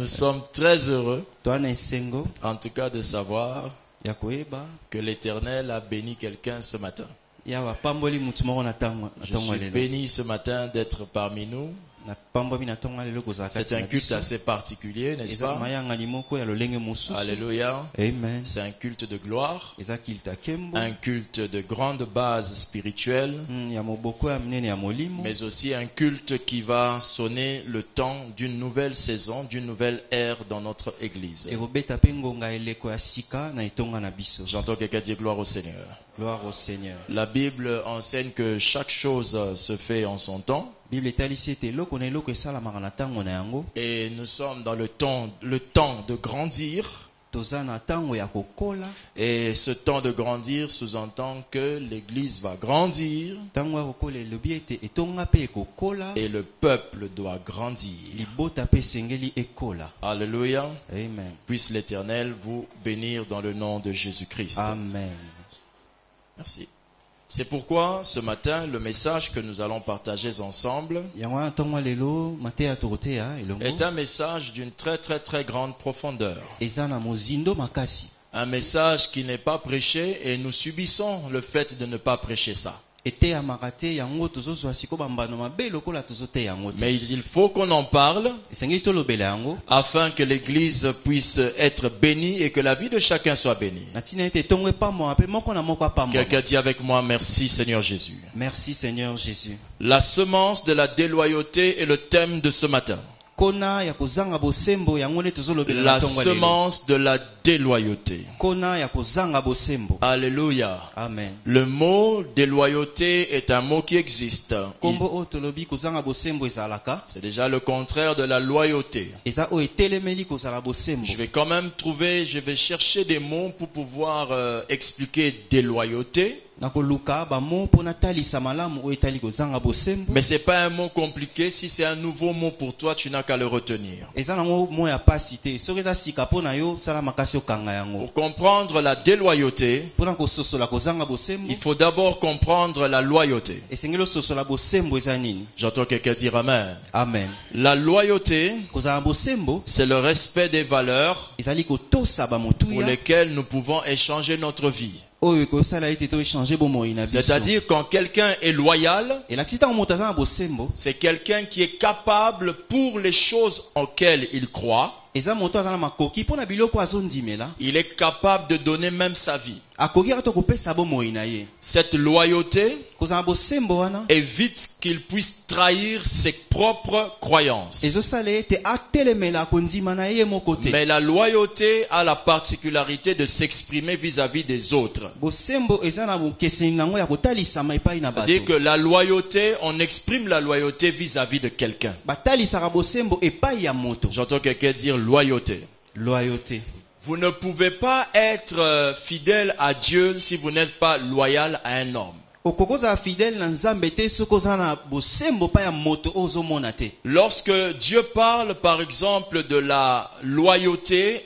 Nous sommes très heureux, toana esengo en tout cas, de savoir ya koyeba que l'Éternel a béni quelqu'un ce matin. ya bapamboli mutu moko na tango Je suis lelo béni ce matin d'être parmi nous. na pamboli na tango lelo kozala C'est kati un na culte biso assez particulier, n'est-ce eza pas? mayangani moko ya lolenge mosusu. Alléluia. Amen. C'est un culte de gloire, Eza kilte ya kembo un culte de grande base spirituelle, ya moboko ya minene ya molimo mais aussi un culte qui va sonner le temps d'une nouvelle saison, d'une nouvelle ère dans notre Église. ekobeta mpe ngonga eleko ya sika na etonga na biso. J'entends quelqu'un dire gloire au Seigneur. Gloire au Seigneur. La Bible enseigne que chaque chose se fait en son temps. Bible etalisi ete eloko na eloko esalamaka na ntango na yango. Et nous sommes dans le temps de grandir. Toza na ntango ya kokola. Et ce temps de grandir sous-entend que l'Église va grandir. Ntango ya kokola elobi ete etonga mpe ekokola. Et le peuple doit grandir. Libota mpe esengeli ekola. Alléluia. Amen. Puisse l'Éternel vous bénir dans le nom de Jésus-Christ. Amen. Merci. C'est pourquoi ce matin, le message que nous allons partager ensemble Yango wana ntongo ya lelo mateya tokoteya elongo est un message d'une très très très grande profondeur. eza na mozindo makasi. Un message qui n'est pas prêché et nous subissons le fait de ne pas prêcher ça. Eteyamaka te yango tozozwa siko bambano mabe lokola tozoteya yango te. Mais il faut qu'on en parle Esengeli tolobela yango afin que l'Église puisse être bénie et que la vie de chacun soit bénie. na ntina ete etongo epambwama mpe moko na moko apambwama. Quelqu'un dit avec moi, merci Seigneur Jésus. Merci Seigneur Jésus. La semence de la déloyauté est le thème de ce matin. Kona ya kozanga bosembo yango nde tozolobela na La ntongo ya lelo. semence de la déloyauté. Kona ya kozanga bosembo. Alléluia. Amen. Le mot déloyauté est un mot qui existe. Kombo oyo tolobi kozanga bosembo ezalaka. C'est déjà le contraire de la loyauté. Eza oyo etelemeli kozala bosembo. Je vais chercher des mots pour pouvoir expliquer déloyauté. Nakoluka bamo mpona talisa malamu oyo etali kozanga bosembo. Mais c'est pas un mot compliqué. Si c'est un nouveau mot pour toi, tu n'as qu'à le retenir. Eza nango mo ya pasi te. Soki eza sika mpona yo sala makasi okanga yango. Pour comprendre la déloyauté, Mpona kososola kozanga bosembo il faut d'abord comprendre la loyauté. esengeli ososola bosembo eza nini? J'entends quelqu'un dire amen. Amen. La loyauté, Kozala bosembo c'est le respect des valeurs ezali kotosa pour bamotuya lesquelles nous pouvons échanger notre vie. oyo ekosala ete toechange bomoi na biso. C'est-à-dire quand quelqu'un est loyal, elakisi ntango moto aza na bosembo c'est quelqu'un qui est capable pour les choses auxquelles il croit. eza moto aza na makoki mpona biloko azondimela Il est capable de donner même sa vie. akoki ata kopesa bomoi na ye. Cette loyauté Kozala na bosembo wana évite qu'il puisse trahir ses propres croyances. ezosala ete atelemela kondima na ye moko te. Mais la loyauté a la particularité de s'exprimer vis-à-vis des autres. Bosembo eza na bokeseni nango ya kotalisama epai na bato. C'est-à-dire que la loyauté, on exprime la loyauté vis-à-vis de quelqu'un. Batalisaka bosembo epai ya moto. J'entends quelqu'un dire loyauté. Loyauté. Vous ne pouvez pas être fidèle à Dieu si vous n'êtes pas loyal à un homme. Okokozala fidèle na Nzambe te soki oza na bosembo pa ya moto ozomona te. Lorsque Dieu parle, par exemple, de la loyauté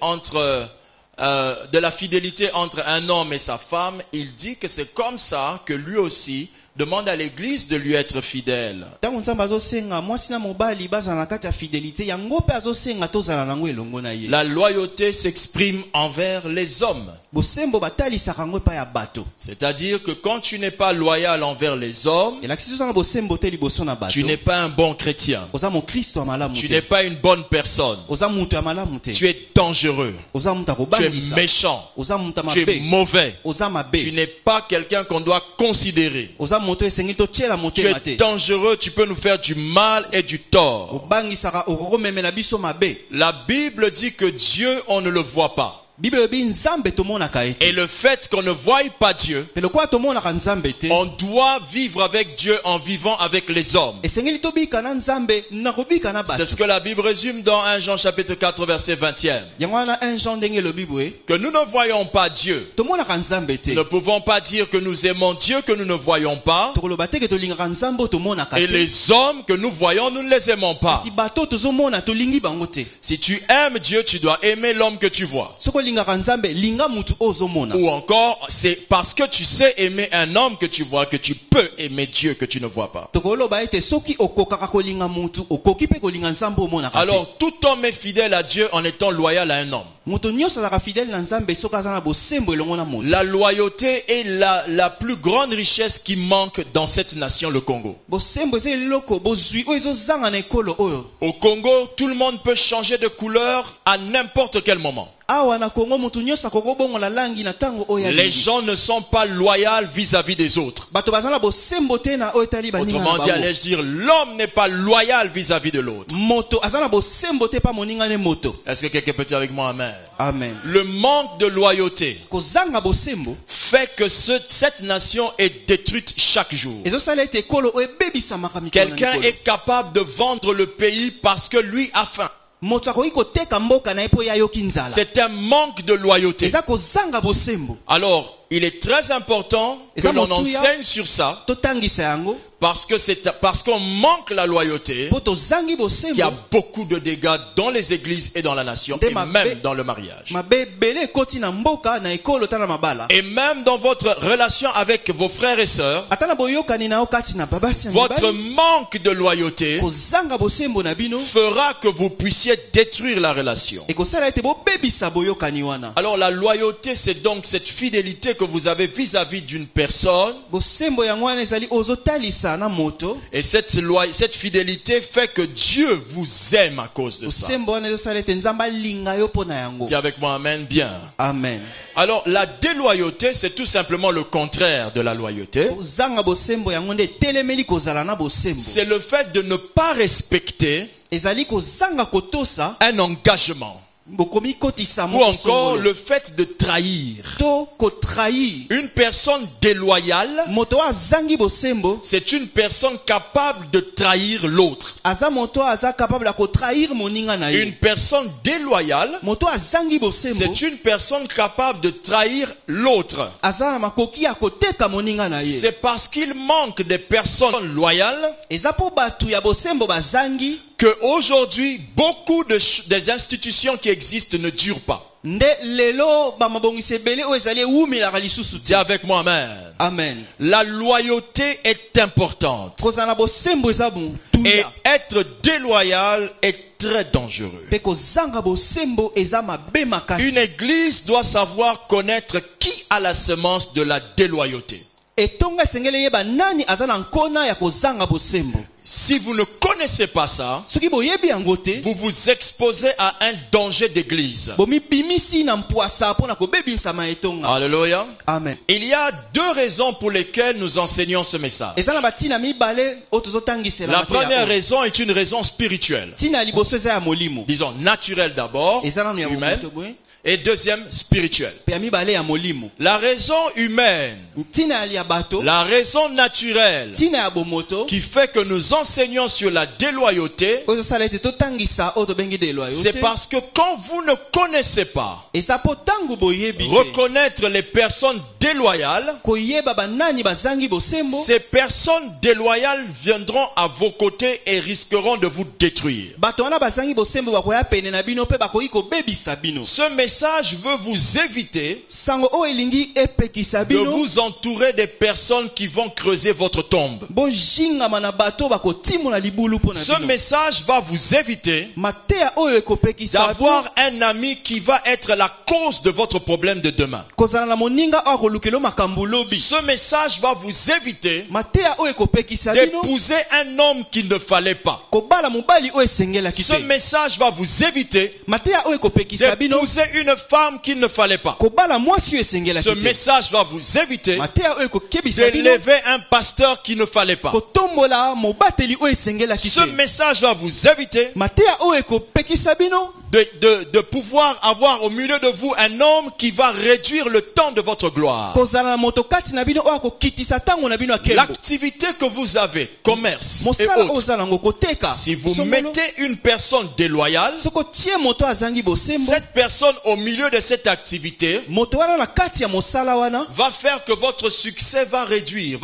de la fidélité entre un homme et sa femme, il dit que c'est comme ça que lui aussi demande à l'Église de lui être fidèle. Ntango Nzambe azosenga mwasi na mobali bazala na kati ya fidélité yango mpe azosenga tozala nango elongo na ye. La loyauté s'exprime envers les hommes. Bosembo batalisaka yango epai ya bato. C'est-à-dire que quand tu n'es pas loyal envers les hommes, elakisi oza na bosembo te liboso na bato. tu n'es pas un bon chrétien. Oza mokristo ya malamu Tu te. n'es pas une bonne personne. Oza mutu ya malamu te. Tu es dangereux. Oza mutu Tu es akobangisa. méchant. Oza mutu ya Tu es mabe. mauvais. Oza Tu mabe. n'es pas quelqu'un qu'on doit considérer. Oza moto esengeli totiela Tu motema es te. dangereux, tu peux nous faire du mal et du tort. Obangisaka okomemela biso mabe. La Bible dit que Dieu, on ne le voit pas. Bible elobi Nzambe tomonaka ete. Et le fait qu'on ne voie pas Dieu, Pe lokola tomonaka Nzambe te. on doit vivre avec Dieu en vivant avec les hommes. Esengeli tobika na Nzambe na kobika na C'est bato. ce que la Bible résume dans 1 Jean chapitre 4 verset 20e. Yango wana 1 Jean ndenge elobi boye. Que nous ne voyons pas Dieu. Tomonaka Nzambe te. Nous ne pouvons pas dire que nous aimons Dieu que nous ne voyons pas. Tokoloba te ke tolingaka Nzambe oyo tomonaka Et te. les hommes que nous voyons, nous ne les aimons pas. Kasi bato tozomona tolingi bango te. Si tu aimes Dieu, tu dois aimer l'homme que tu vois. Soko olingaka nzambe linga mutu ozomona. Ou encore, c'est parce que tu sais aimer un homme que tu vois que tu peux aimer Dieu que tu ne vois pas. Tokoloba ete soki okokaka kolinga mutu okoki pe kolinga nzambe omona kate. Alors tout homme est fidèle à Dieu en étant loyal à un homme. Mutu nyonso azaka fidèle na nzambe soki aza na bosembo elongo na mutu. La loyauté est la plus grande richesse qui manque dans cette nation, le Congo. Bosembo eza eloko bozwi oyo ezozanga na ekolo oyo. Au Congo, tout le monde peut changer de couleur à n'importe quel moment. Awa na Congo mutu nyonso akokobongo la langi na tango oyo. Les gens ne sont pas loyaux vis-à-vis des autres. Bato bazana bosembo te na oyo tali baninga na bango. Autrement dit, allais-je dire, l'homme n'est pas loyal vis-à-vis de l'autre. Moto azana bosembo te pa moninga ne moto. Est-ce que quelqu'un peut dire avec moi amen? Amen. Le manque de loyauté Kozanga bosembo fait que cette nation est détruite chaque jour. ezosala ete ekolo oyo ebebisamaka mikolo na Quelqu'un mikolo. est capable de vendre le pays parce que lui a faim. Moto akoki koteka mboka na ye po yayoki nzala. C'est un manque de loyauté. Eza kozanga bosembo. Alors, il est très important que l'on enseigne sur ça Totangisa yango parce qu'on manque la loyauté. po tozangi Il y a bosembo. beaucoup de dégâts dans les églises et dans la nation et même dans le mariage. Mabe bele ekoti na mboka na ekolo ta na mabala. Et même dans votre relation avec vos frères et sœurs, Ata na boyokani na okati na babasi ya votre mibali. manque de loyauté Kozanga bosembo na bino fera que vous puissiez détruire la relation. ekosala ete bobebisa boyokani wana. Alors la loyauté, c'est donc cette fidélité que vous avez vis-à-vis d'une personne. Bosembo yango wana ezali ozotalisa na moto. Et cette fidélité fait que Dieu vous aime à cause de ça. Bosembo wana ezosala ete nzambe alinga yo po na yango. Dis avec moi, amen, bien. Amen. Alors la déloyauté, c'est tout simplement le contraire de la loyauté. Kozanga bosembo yango nde telemeli kozala na bosembo. C'est le fait de ne pas respecter Ezali kozanga kotosa un engagement. bokomi kotisa Ou moko encore songolo. le fait de trahir. To kotrahir. Une personne déloyale, Moto azangi bosembo c'est une personne capable de trahir l'autre. aza moto aza capable ya kotrahir moninga na Une ye. personne déloyale, Moto azangi bosembo c'est une personne capable de trahir l'autre. aza na makoki ya koteka moninga na ye. C'est parce qu'il manque des personnes loyales Eza po batu ya bosembo bazangi que aujourd'hui beaucoup des institutions qui existent ne durent pas. nde lelo bamabongisi ebele oyo ezali ewumelaka lisusu Dis te. avec moi amen. Amen. La loyauté est importante. Kozala na bosembo eza Et motuya. être déloyal est très dangereux. Pe kozanga bosembo eza mabe makasi. Une église doit savoir connaître qui a la semence de la déloyauté. Etonga esengeli yeba nani aza na nkona ya kozanga bosembo. Si vous ne connaissez pas ça, Soki boyebi yango te, vous vous exposez à un danger d'église. bomibimisi na mpwasa mpo na kobebisama etonga. Alléluia. Amen. Il y a deux raisons pour lesquelles nous enseignons ce message. Eza na batina mibale oyo tozotangisela La mateya première oyo. raison est une raison spirituelle. Tina ya liboso eza ya molimo. Disons naturelle d'abord, Eza nanu ya humaine, moto boye. et deuxième spirituelle. Pe ya mibale ya molimo. La raison humaine, Tina ya bato. la raison naturelle Tina ya bomoto. qui fait que nous enseignons sur la déloyauté, Oyo tosala ete totangisa oyo tobengi deloyauté. c'est parce que quand vous ne connaissez pas Eza po tango boyebi te. reconnaître les personnes déloyales, Koyeba banani bazangi bosembo. ces personnes déloyales viendront à vos côtés et risqueront de vous détruire. Bato wana bazangi bosembo bakoya pene na bino pe bakoki kobebisa bino. Ce message veut vous éviter Sango oyo elingi epekisa de bino. vous entourer des personnes qui vont creuser votre tombe. Bojingama na bato bakotimola libulu mpo na Ce bino. message va vous éviter Mateya oyo ekopekisa bino. d'avoir un ami qui va être la cause de votre problème de demain. Kozala na moninga oyo akolukela makambo lobi. Ce message va vous éviter Mateya oyo ekopekisa bino. d'épouser un homme qu'il ne fallait pas. Kobala mobali oyo esengelaki Ce te. message va vous éviter Mateya oyo ekopekisa bino. d'épouser une femme qu'il ne fallait pas. Kobala mwasi oyo Ce esengelaki te. message va vous éviter Mateya oyo ekokebisa bino. d'élever un pasteur qu'il ne fallait pas. Kotombola mobateli oyo esengelaki Ce te. message va vous éviter Mateya oyo ekopekisa bino. de pouvoir avoir au milieu de vous un homme qui va réduire le temps de votre gloire. Kozala na moto kati na bino oyo akokitisa tango na bino ya kembo. L'activité que vous avez, commerce et Mosala oyo autres, ozala ngo koteka. si vous Songolo. mettez une personne déloyale, Soko tie moto azangi bosembo. cette personne au milieu de cette activité Moto wana na kati ya mosala wana. va faire que votre succès va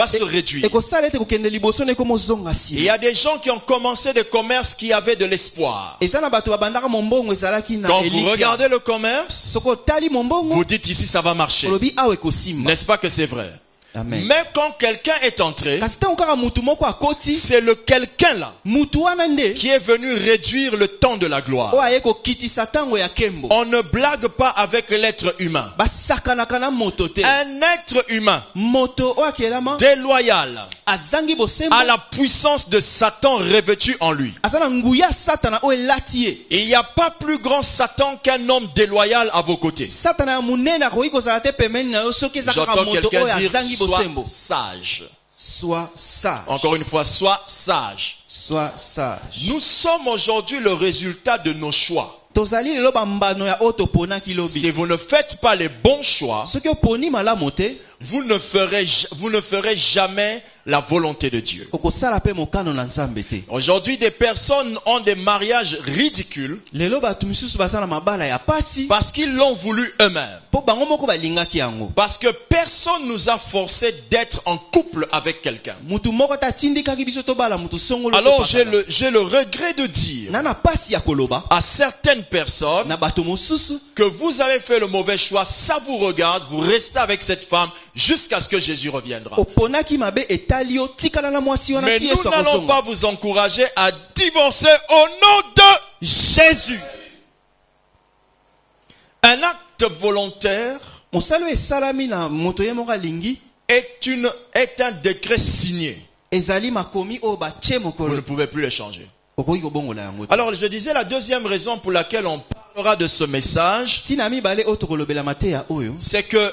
se réduire. Ekosala ete kokende liboso na ekomozonga Il y si. a des gens qui ont commencé des commerces qui avaient de l'espoir. Eza na bato babandaka mombongo ezalaki na Quand vous Elikia. regardez le commerce, Soko tali mombongo, vous dites ici ça va marcher. olobi awe kosimba. N'est-ce pas que c'est vrai? Amen. Mais quand quelqu'un est entré, Kasi tango kaka mutu moko akoti, c'est le quelqu'un là mutu wana nde qui est venu réduire le temps de la gloire. oyo aye kokitisa tango ya kembo. On ne blague pas avec l'être humain. Basakanaka na moto te. Un être humain Moto oyo akelama déloyal azangi bosembo, a la puissance de Satan revêtue en lui. aza na nguya satana oyo elati ye. Il n'y a pas plus grand Satan qu'un homme déloyal à vos côtés. Satana ya munene akoki kozala te pembeni na yo soki eza kaka J'entends moto quelqu'un oyo dire azangi sois bosembo. sage. Sois sage. Encore une fois, sois sage. Sois sage. Nous sommes aujourd'hui le résultat de nos choix. Tozali lelo bambano ya oyo toponaki lobi. Si vous ne faites pas les bons choix, Soki oponi malamu te, vous ne ferez jamais la volonté de Dieu. okosala pe mokano na Nzambe te. Aujourd'hui, des personnes ont des mariages ridicules Lelo bato misusu baza na mabala ya pasi, parce qu'ils l'ont voulu eux-mêmes. po bango moko balingaki yango. Parce que personne nous a forcé d'être en couple avec quelqu'un. Mutu moko ta tindikaki biso tobala mutu songolo. Alors j'ai le regret de dire Nana pasi ya koloba à certaines personnes na bato mosusu que vous avez fait le mauvais choix, ça vous regarde, vous restez avec cette femme jusqu'à ce que Jésus reviendra. oponaki mabe etali yo tikala na mwasi wana Mais ti nous Yesu n'allons akozonga. pas vous encourager à divorcer au nom de Jésus. un acte volontaire Mosalo esalami na moto ye moko alingi est un décret signé. ezali makomi oyo batie Vous ne mokolo. pouvez plus le changer. Okoki kobongola yango te. Alors je disais la deuxième raison pour laquelle on parlera de ce message, Tina mibale oyo tokolobela mateya oyo. c'est que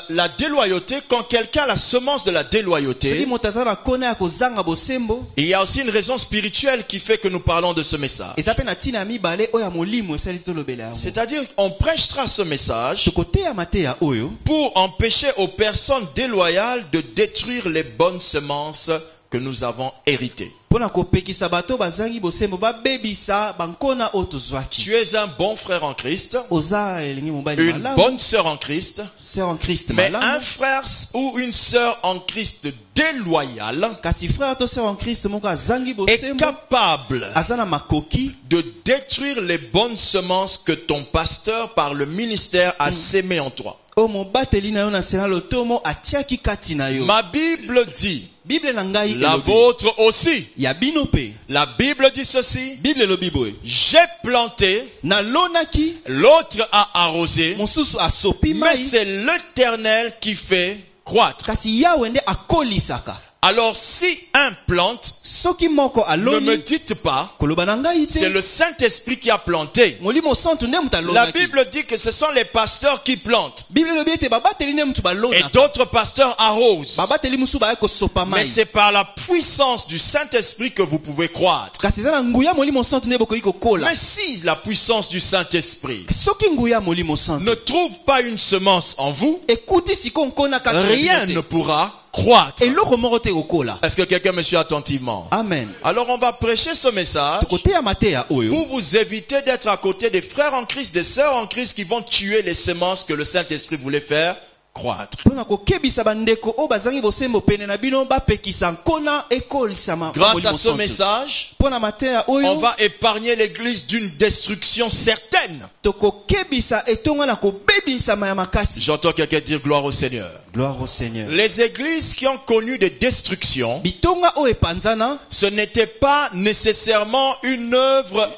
la déloyauté, quand quelqu'un a la semence de la Soki déloyauté, moto aza na kona ya kozanga bosembo, il y a aussi une raison spirituelle qui fait que nous parlons de ce message. eza pe na tina mibale oyo ya molimo esali tolobela yango. C'est-à-dire qu'on prêchera ce message Tokoteya mateya oyo pour empêcher aux personnes déloyales de détruire les bonnes semences que nous avons héritées. mpona kopekisa bato bazangi bosembo babebisa bankona oyo tozwaki. Tu es un bon frère en Christ, Oza elingi mobali une malamu, bonne sœur en Christ, sœur en Christ mais un malamu. frère ou une sœur en Christ déloyale Kasi frère to sœur en Christ moko azangi est bosembo, capable aza na makoki de détruire les bonnes semences que ton pasteur par le ministère a sémées en toi. oyo mobateli na yo na nsenga lotomo atiaki kati na yo. Ma Bible dit, Bible na ngai la elobi vôtre aussi. ya bino pe. La Bible dit ceci, Bible elobi boye, j'ai planté, nalonaki l'autre a arrosé, mosusu asopi mais mai, c'est l'Éternel qui fait croître. kasi yawe nde akolisaka. Alors si un plante, Soki moko ne me aloni, dites pas, koloba na ngai c'est te, le Saint-Esprit qui a planté. molimo santu nde mutu La alonaki. Bible dit que ce sont les pasteurs qui plantent. Bible elobi ete babateli nde mutu Et balonaka. d'autres pasteurs arrosent. Babateli musu baye kosopa Mais mai. c'est par la puissance du Saint-Esprit que vous pouvez croître. Kasi eza na nguya molimo santu nde bokoki kokola. Mais si la puissance du Saint-Esprit Soki nguya molimo santu ne trouve pas une semence en vous, ekuti siko nkona kati na rien bino ne te. pourra croître. Eloko moko te kokola. Est-ce que quelqu'un me suit attentivement? Amen. Alors on va prêcher ce message Tokoteya mateya oyo pour vous éviter d'être à côté des frères en Christ, des sœurs en Christ qui vont tuer les semences que le Saint-Esprit voulait faire croître. mpona kokebisa bandeko oyo bazangi bosembo pene na bino bapekisa nkona ekolisama. Grâce à ce message, mpona mateya on oyo va épargner l'église d'une destruction certaine. tokokebisa etonga na kobebisama ya makasi. J'entends quelqu'un dire gloire au Seigneur. Gloire au Seigneur. Les églises qui ont connu des destructions, Bitonga oyo epanzana ce n'était pas nécessairement une œuvre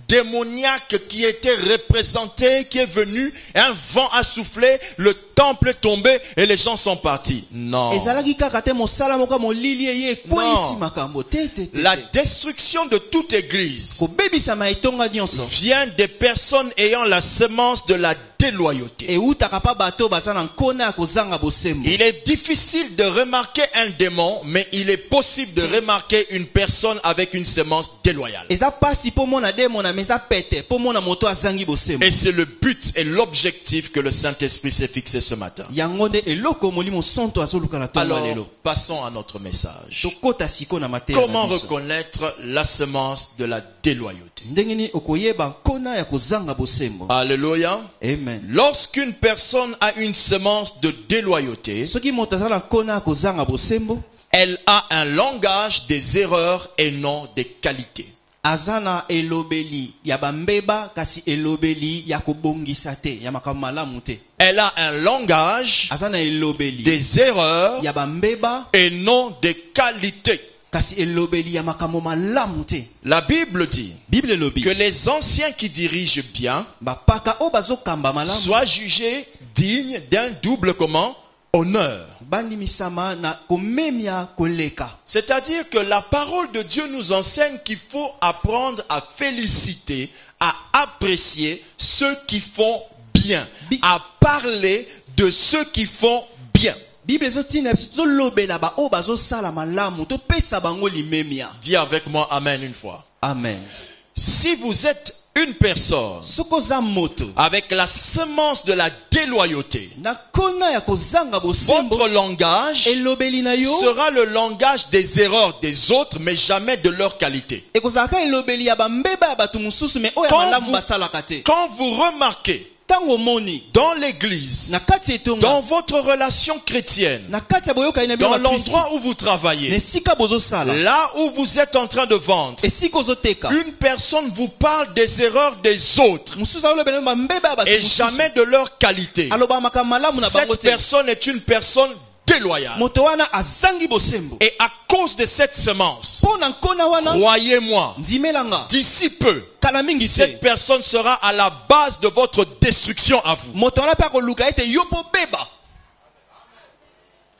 démoniaque qui était représentée, qui est venue, un vent a soufflé, le temple est tombé et les gens sont partis. Non. ezalaki kaka te mosala moko ya molili eye ekweyisi Non. makambo te te te La te. destruction de toute église kobebisama etonga nyonso vient des personnes ayant la semence de la déloyauté. eutaka pa bato baza na nkona ya kozanga bosembo. Il est difficile de remarquer un démon, mais il est possible de remarquer une personne avec une semence déloyale. eza pasi mpo mona demona me eza pete mpo mona moto azangi bosembo. Et c'est le but et l'objectif que le Saint-Esprit s'est fixé ce matin. yango nde eloko molimo santo azoluka na tonga Alors, lelo. passons à notre message. tokota siko na mateya na Comment biso. reconnaître la semence de la déloyauté? ndenge nini okoyeba nkona ya kozanga bosembo. Alléluia. Amen. Lorsqu'une personne a une semence de déloyauté, soki moto aza na nkona ya kozanga bosembo elle a un langage des erreurs et non des qualités. azana elobeli ya bambeba kasi elobeli ya kobongisa te ya makambo malamu te. Elle a un langage azana elobeli des erreurs ya bambeba et non des qualités. kasi elobeli ya makambo malamu te. La Bible dit Bible elobi que les anciens qui dirigent bien bapaka o bazokamba malamu soient jugés dignes d'un double comment? Honneur. bandimisama na komemia koleka. C'est-à-dire que la parole de Dieu nous enseigne qu'il faut apprendre à féliciter, à apprécier ceux qui font bien, à parler de ceux qui font bien. Bible ezotina biso lobela ba o bazosala malamu to pesa bango limemia. Dis avec moi amen une fois. Amen. Si vous êtes une personne Sokoza moto avec la semence de la déloyauté, na kona ya kozanga bosembo votre langage elobeli na yo sera le langage des erreurs des autres, mais jamais de leur qualité. ekozaka elobeli ya bambeba ya bato mosusu me oya malamu basalaka te. Quand vous remarquez Tango moni dans l'église, na kati etonga dans votre relation chrétienne, na kati ya boyoka na bino dans ba Kristo l'endroit où vous travaillez, nesika bozosala là où vous êtes en train de vendre, esika ozoteka une personne vous parle des erreurs des autres mosusu alobela bambeba ya bato et mosusu jamais de leur qualité. aloba makambo malamu na bango Cette te. personne est une personne déloyale. Moto wana azangi bosembo Et à cause de cette semence, po na nkona wana croyez-moi, ndimelanga d'ici peu, kala mingi te cette personne sera à la base de votre destruction à vous. moto wana pe akoluka ete yo po beba.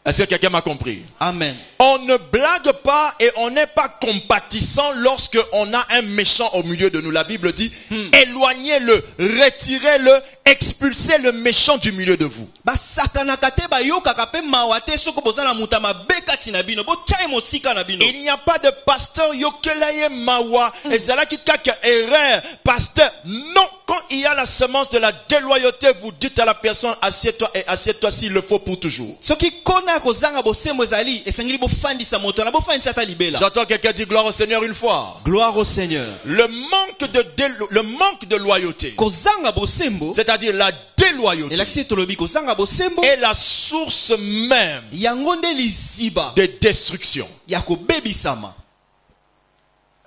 Est-ce que quelqu'un m'a compris? Amen. On ne blague pas et on n'est pas compatissant lorsque on a un méchant au milieu de nous. La Bible dit, éloignez-le, retirez-le, expulsez le méchant du milieu de vous. basakanaka te bayokaka pe mawa te soko bozala muta mabekati na bino botyai mosika na bino. Il n'y a pas de pasteur yokelaye mawa ezalaki kaka erreur. Pasteur, non. Quand il y a la semence de la déloyauté, vous dites à la personne, assieds-toi et assieds-toi s'il le faut pour toujours. soki kona ya kozanga bosembo ezali esengeli bofandisa moto na bofandisa ata libela. J'entends quelqu'un dire gloire au Seigneur une fois. Gloire au Seigneur. Le manque de loyauté, Kozanga bosembo c'est-à-dire la déloyauté, elakisi tolobi kozanga bosembo est la source même yango nde liziba de destruction. ya kobebisama.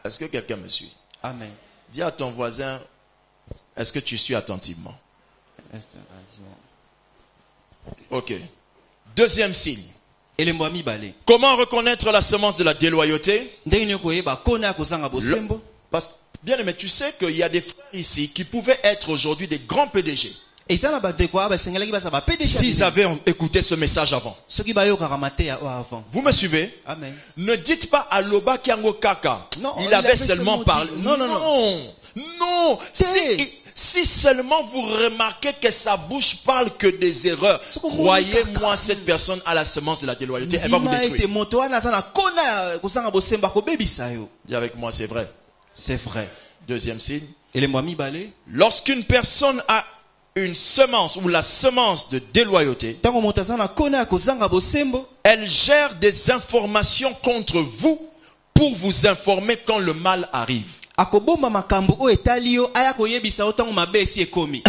Est-ce que quelqu'un me suit? Amen. Dis à ton voisin, est-ce que tu suis attentivement? Ok. Deuxième signe. elembo ya mibale Comment reconnaître la semence de la déloyauté? ndenge nini koyeba kona ya kozanga bosembo. Bien aimé, tu sais qu'il y a des frères ici qui pouvaient être aujourd'hui des grands PDG eza na bandeko aya basengelaki baza ba PDG s'ils avaient écouté ce message avant. soki bayokaka mateya oyo avant. Vous me suivez? Amen. Ne dites pas à Loba Kiango Kaka. Non, il il avait avait seulement seulement parlé. dit- Non. non. Si seulement vous remarquez que sa bouche parle que des erreurs, croyez-moi, cette personne a la semence de la déloyauté. Elle va vous Ndima ete détruire. moto wana aza na kona ya kozanga bosembo akobebisa yo. Dis avec moi, c'est vrai. C'est vrai. Deuxième signe. elembo ya mibale Lorsqu'une personne a une semence ou la semence de déloyauté, ntango moto aza na kona ya kozanga bosembo elle gère des informations contre vous pour vous informer quand le mal arrive. akobomba makambo oyo etali yo aya koyebisa yo ntango mabe esi ekomi.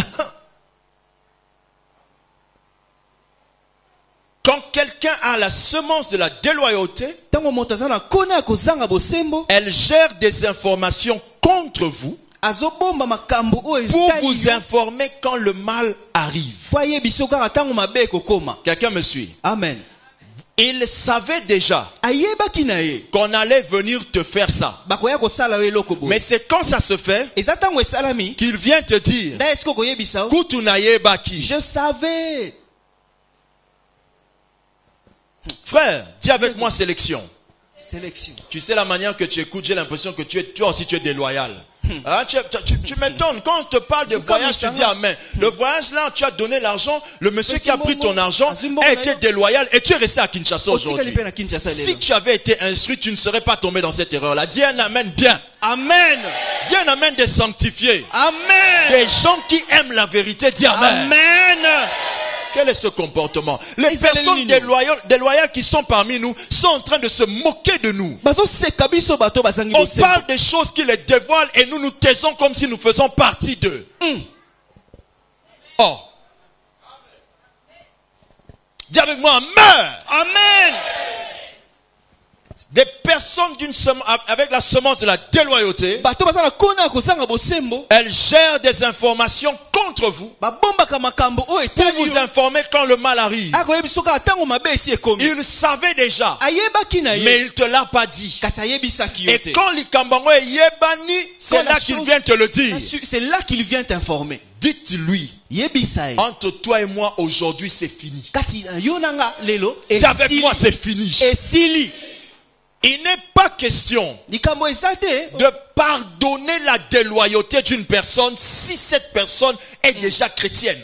Quand quelqu'un a la semence de la déloyauté, ntango moto aza na kona ya kozanga bosembo elle gère des informations contre vous azobomba makambo oyo pour etali vous yo informer quand le mal arrive. po ayebisa yo kaka ntango mabe ekokoma. Quelqu'un me suit? Amen. Il savait déjà ayebaki na ye qu'on allait venir te faire ça. bakoya kosala yo eloko boye. Mais c'est quand ça se fait eza ntango esalami qu'il vient te dire, nda esiko koyebisa yo Kutu nayebaki. je savais. Frère, dis avec moi sélection. Sélection. Tu sais la manière que tu écoutes, j'ai l'impression que toi aussi tu es déloyal. Hein, tu m'étonnes. Quand on te parle de voyage, tu dis amen. Le voyage là, tu as donné l'argent. Le monsieur qui a pris ton argent a été déloyal et tu es resté à Kinshasa aujourd'hui. Si tu avais été instruit, tu ne serais pas tombé dans cette erreur-là. Dis un amen bien. Amen. Dis un amen des sanctifiés. Amen. Des gens qui aiment la vérité. Dis amen. Amen. Quel est ce comportement? Les personnes déloyales qui sont parmi nous sont en train de se moquer de nous. On parle des choses qui les dévoilent et nous nous taisons comme si nous faisons partie d'eux. Oh. Dis avec moi, amen. Amen. Des personnes avec la semence de la déloyauté, bato baza na kona kozanga bosembo elles gèrent des informations contre vous babombaka makambo oyo pour etali vous informer quand le mal arrive. akoyebi soki atango mabe esi ekomi Il savait déjà, ayebaki na mais ye il te l'a pas dit. kasi ayebisaki yo Et te quand likambango est yebani, c'est Quand là la qu'il chose- vient te le dire. c'est là qu'il vient t'informer Dites-lui, yebisa ye entre toi et moi aujourd'hui c'est fini. kati na yo nanga lelo C'est avec moi c'est fini. esili Il n'est pas question likambo eza te de pardonner la déloyauté d'une personne si cette personne est déjà chrétienne.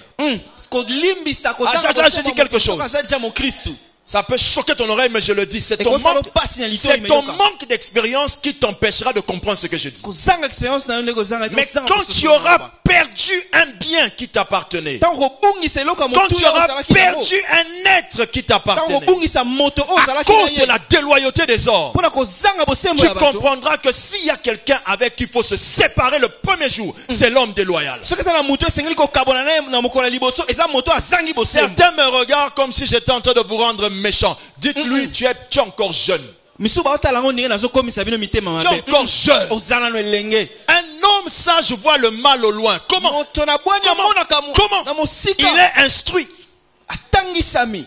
kolimbisa Là, je dis quelque chose. aza deja mokristu Ça peut choquer ton oreille, mais je le dis. C'est Et ton qu'on manque, s'en passe, il y a l'histoire, c'est mais ton yoka. manque d'expérience qui t'empêchera de comprendre ce que je dis. kozanga expérience na yo nde kozanga Mais quand tu auras perdu un bien qui t'appartenait, ntango kobungisa eloko ya quand motu tu oyo auras ozalaki nango, perdu un être qui ntango t'appartenait, kobungisa moto oyo à ozalaki cause de na la ye déloyauté des hommes, mpona kozanga bosembo tu ya bato comprendras que s'il y a quelqu'un avec qui il faut se séparer le premier jour, c'est l'homme déloyal. soki eza na moto esengeli kokabona na ye na mokolo ya liboso eza moto azangi bosembo Certains me regardent comme si j'étais en train de vous rendre méchant. Dites-lui, tu es encore jeune. misu baotala yango ndenge nazokomisa bino mitema Tu es mabe encore jeune. oza nano elenge Un homme sage voit le mal au loin. Comment? moto na bwani amonaka Comment? na mosika Il est instruit. atangisami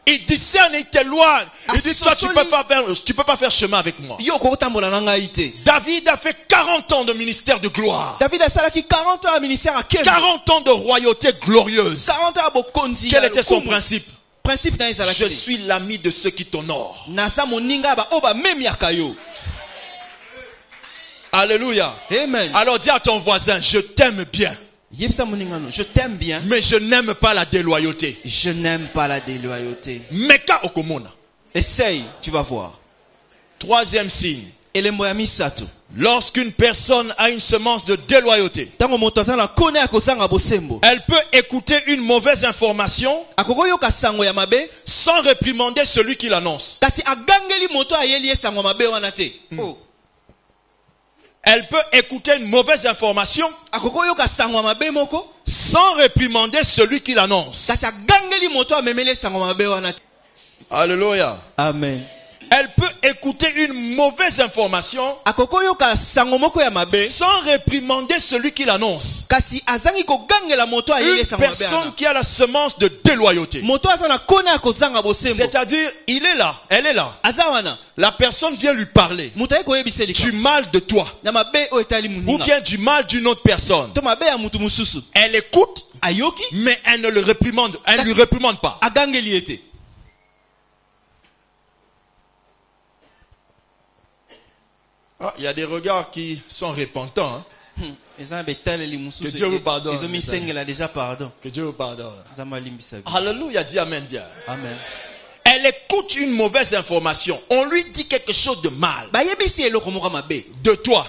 Il discerne, il t'éloigne. Il dit, toi, tu Asosoli. peux pas faire chemin avec moi. yo kokotambola na ngai te David a fait 40 ans de ministère de gloire. david asalaki 40 ans ya ministère akemi 40 ans de royauté glorieuse. 40 ans ya bokonzi Quel ya était son lokumu. principe? principe na ye ezalaki Je te. suis l'ami de ceux qui t'honorent. naza moninga ya baoyo bamemiaka yo Alléluia. amen Alors dis à ton voisin, je t'aime bien, yebisa moninga no je t'aime bien mais je n'aime pas la déloyauté. je n'aime pas la déloyauté Meka okomona. essaye tu vas voir Troisième signe. elembo ya misato Lorsqu'une personne a une semence de déloyauté, ntango moto aza na kone ya kozanga bosembo elle peut écouter une mauvaise information akokoyoka sango ya mabe sans réprimander celui qui l'annonce. kasi agangeli moto ayeli ye sango ya mabe wana te oh. Elle peut écouter une mauvaise information akokoyoka sango ya mabe moko sans réprimander celui qui l'annonce. kasi agangeli moto amemeli ye sango ya mabe wana te Alléluia. amen Elle peut écouter une mauvaise information akokoyoka sango moko ya mabe sans réprimander celui qui l'annonce. kasi azangi kogangela moto ayeli ye Une sango ya mabe personne wana qui a la semence de déloyauté. moto aza na kone ya kozanga bosembo C'est-à-dire, il est là, elle est là. aza wana La personne vient lui parler moto aye koyebisa du likambo mal de toi na mabe oyo etali ou moninga bien du mal d'une autre personne. to mabe ya mutu mosusu Elle écoute, ayoki mais elle ne le réprimande, elle ne lui réprimande pas. agangeli ye te Ah, il y a des regards qui sont repentants. Hein. eza na betaleli Que Dieu vous pardonne. ezomisengela déjà pardon Que Dieu vous pardonne. nzambe alimbisa bino Alléluia, dis Amen bien. amen Elle écoute une mauvaise information. On lui dit quelque chose de mal bayebisi eloko moko mabe de toi.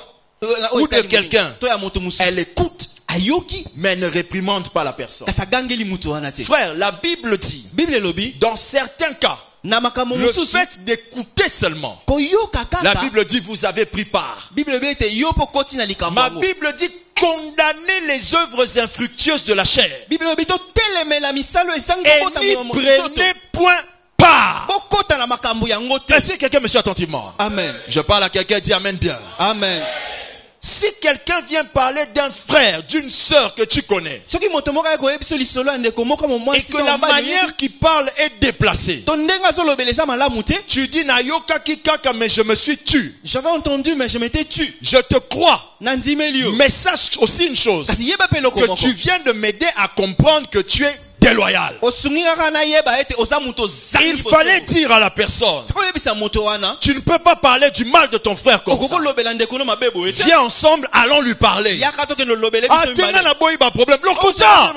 Ou de quelqu'un. to ya moto mosusu Elle écoute, ayoki mais elle ne réprimande pas la personne. kasi agangeli mutu wana te Frère, la Bible dit, bible elobi dans certains cas, na makambo le mosusu fait d'écouter seulement, koyoka la kaka Bible dit, vous avez pris part. bible elobi ete yo mpo koti na likambo Ma yango Bible dit, condamnez les œuvres infructueuses de la chair bible elobi totelemela misalo ezangi et kokota n'y moto prenez point part. bokota na makambo yango te Est-ce que quelqu'un me suit attentivement? amen Je parle à quelqu'un, dit Amen bien. amen Si quelqu'un vient parler d'un frère, d'une sœur que tu connais, soki moto moko aye koyebisa lisolo ya ndeko moko mo et mwasi que la manière qu'il parle est déplacée, to ndenge azolobela eza malamu te tu dis Nayoka Kikaka, mais je me suis tu. j'avais entendu mais je m'étais tu Je te crois. nandimeli yo Mais sache aussi une chose, kasi yeba mpe eloko que moko tu viens de m'aider à comprendre que tu es déloyal. osungi kaka nayeba ete oza moto Il fallait dire à la personne, oyebisa moto wana tu ne peux pas parler du mal de ton frère comme ça. okokolobela ndeko no mabe boye te Viens ensemble, allons lui parler. yaka tokende olobele Ah, biso t'es mibale. là, boy, bah, problème. Lokosa,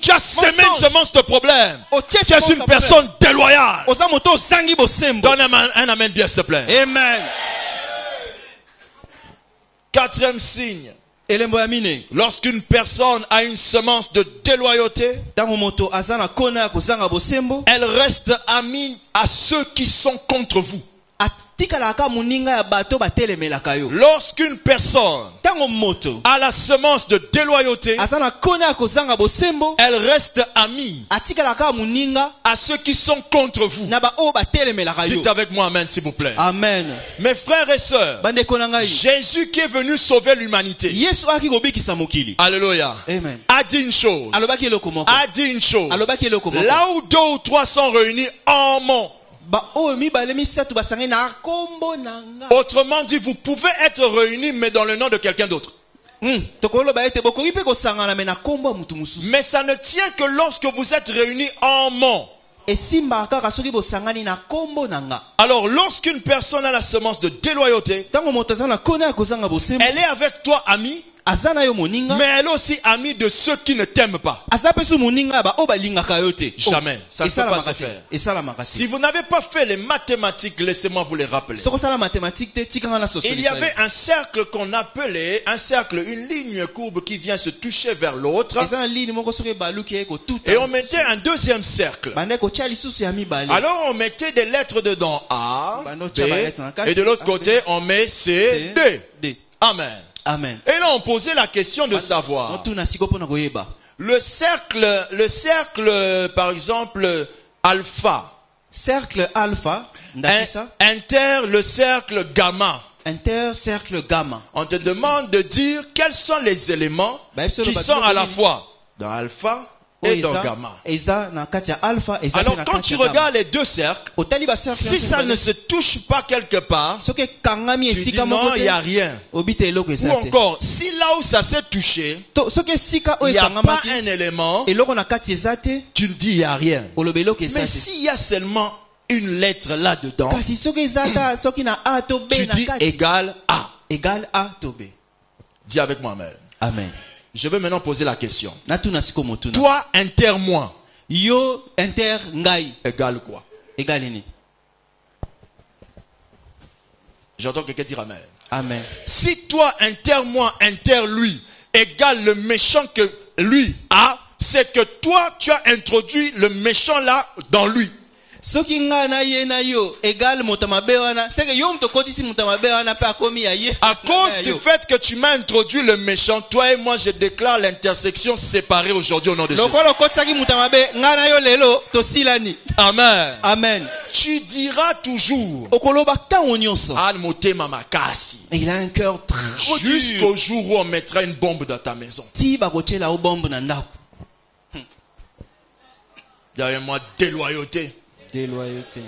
tu as semé une mensonge. semence de problème. Oh, tiens, Tu es semence une de personne déloyale. oza moto ozangi bosembo Donne un amen bien, s'il te plaît. amen Quatrième signe. elembo ya mine Lorsqu'une personne a une semence de déloyauté, ntango moto aza na kona ya kozanga bosembo elle reste amie à ceux qui sont contre vous. atikalaka moninga ya bato batelemelaka yo. Lorsqu'une personne Tango moto a la semence de déloyauté, azana kona ya kozanga bosembo, elle reste amie atikalaka moninga à ceux qui sont contre vous. na ba o batelemelaka yo. Dites avec moi amen s'il vous plaît. Amen. Mes frères et sœurs, Bandeko na ngai, Jésus qui est venu sauver l'humanité, Yesu aki kobikisa mokili. alléluia, Amen. a dit une chose, Alobaki eloko moko. a dit une chose, Alobaki eloko moko. là où 2 ou 3 sont réunis en mon. Ba o mibale misato basangai na kombo nanga. Autrement dit, vous pouvez être réunis mais dans le nom de quelqu'un d'autre. Tokolo ba ete bokoki pe kosangana me na kombo mutu mususu. Mais ça ne tient que lorsque vous êtes réunis en mon. Esimba kaka soki bosangani na kombo nanga. Alors lorsqu'une personne a la semence de déloyauté, Tango moto azana kona ya kozanga bosembo, elle est avec toi amie, azana yo moninga, mais elle est aussi amie de ceux qui ne t'aiment pas. azape su moninga ba o balingaka yo te. Jamais. Ça ne peut pas se faire. Esala makati. Si vous n'avez pas fait les mathématiques, laissez-moi vous les rappeler. Soko sala mathématique te tikanga na soso. Il y avait un cercle qu'on appelait, une ligne courbe qui vient se toucher vers l'autre. Ezana ligne moko soki baluki eko tuta. Et on mettait un deuxième cercle. Bande ko tia lisusu ya mibale. Alors on mettait des lettres dedans A, Bando B, tia ba lettre na kati. et de l'autre côté on met C, D. D. Amen. Amen. Et là on posait la question de savoir. Otu na siko pona koyeba. Le cercle par exemple alpha, Cercle alpha, ndakisa. inter le cercle gamma. Inter cercle gamma. On te demande de dire quels sont les éléments qui sont à la fois dans alpha et dans gamma. Eza na kati ya alpha, eza Alors na quand kati tu ya gamma. regardes les deux cercles, Otali ba cercle si ça ne se touche pas quelque part, soki kangami tu dis esika non, moko il te, n'y a rien. obite eloko Ou eza te. encore, si là où ça s'est touché, Soki esika il oyo n'y a pas ekangamaki un élément, eloko na kati eza te, tu me dis il n'y a rien. oloba eloko eza Mais te. s'il y a seulement une lettre là-dedans, Kasi soki eza ta soki na A to B tu na dis kati égal A. égal A to B. Dis avec moi, amen. Amen. Je vais maintenant poser la question. Natuna siko motuna. Toi, inter moi, Yo inter ngai égal quoi? égal ni. J'entends quelqu'un dire amen. Amen. Si toi, inter moi, inter lui, égale le méchant que lui a, c'est que toi, tu as introduit le méchant là dans lui. Soki nga na ye na yo égal motamabe wana, c'est que yo mto kodisi motamabe wana pe akomi ya ye. À cause du fait que tu m'as introduit le méchant, toi et moi, je déclare l'intersection séparée aujourd'hui au nom de Jésus. Lokolo kotsaki motamabe nga na yo lelo to silani. Amen. Amen. Tu diras toujours, Okoloba tango nyonso. Al motema makasi, Il a un cœur trop dur. jusqu'au jour où on mettra une bombe dans ta maison. Ti bakochela o bombe na ndako. Derrière moi, déloyauté. Déloyauté.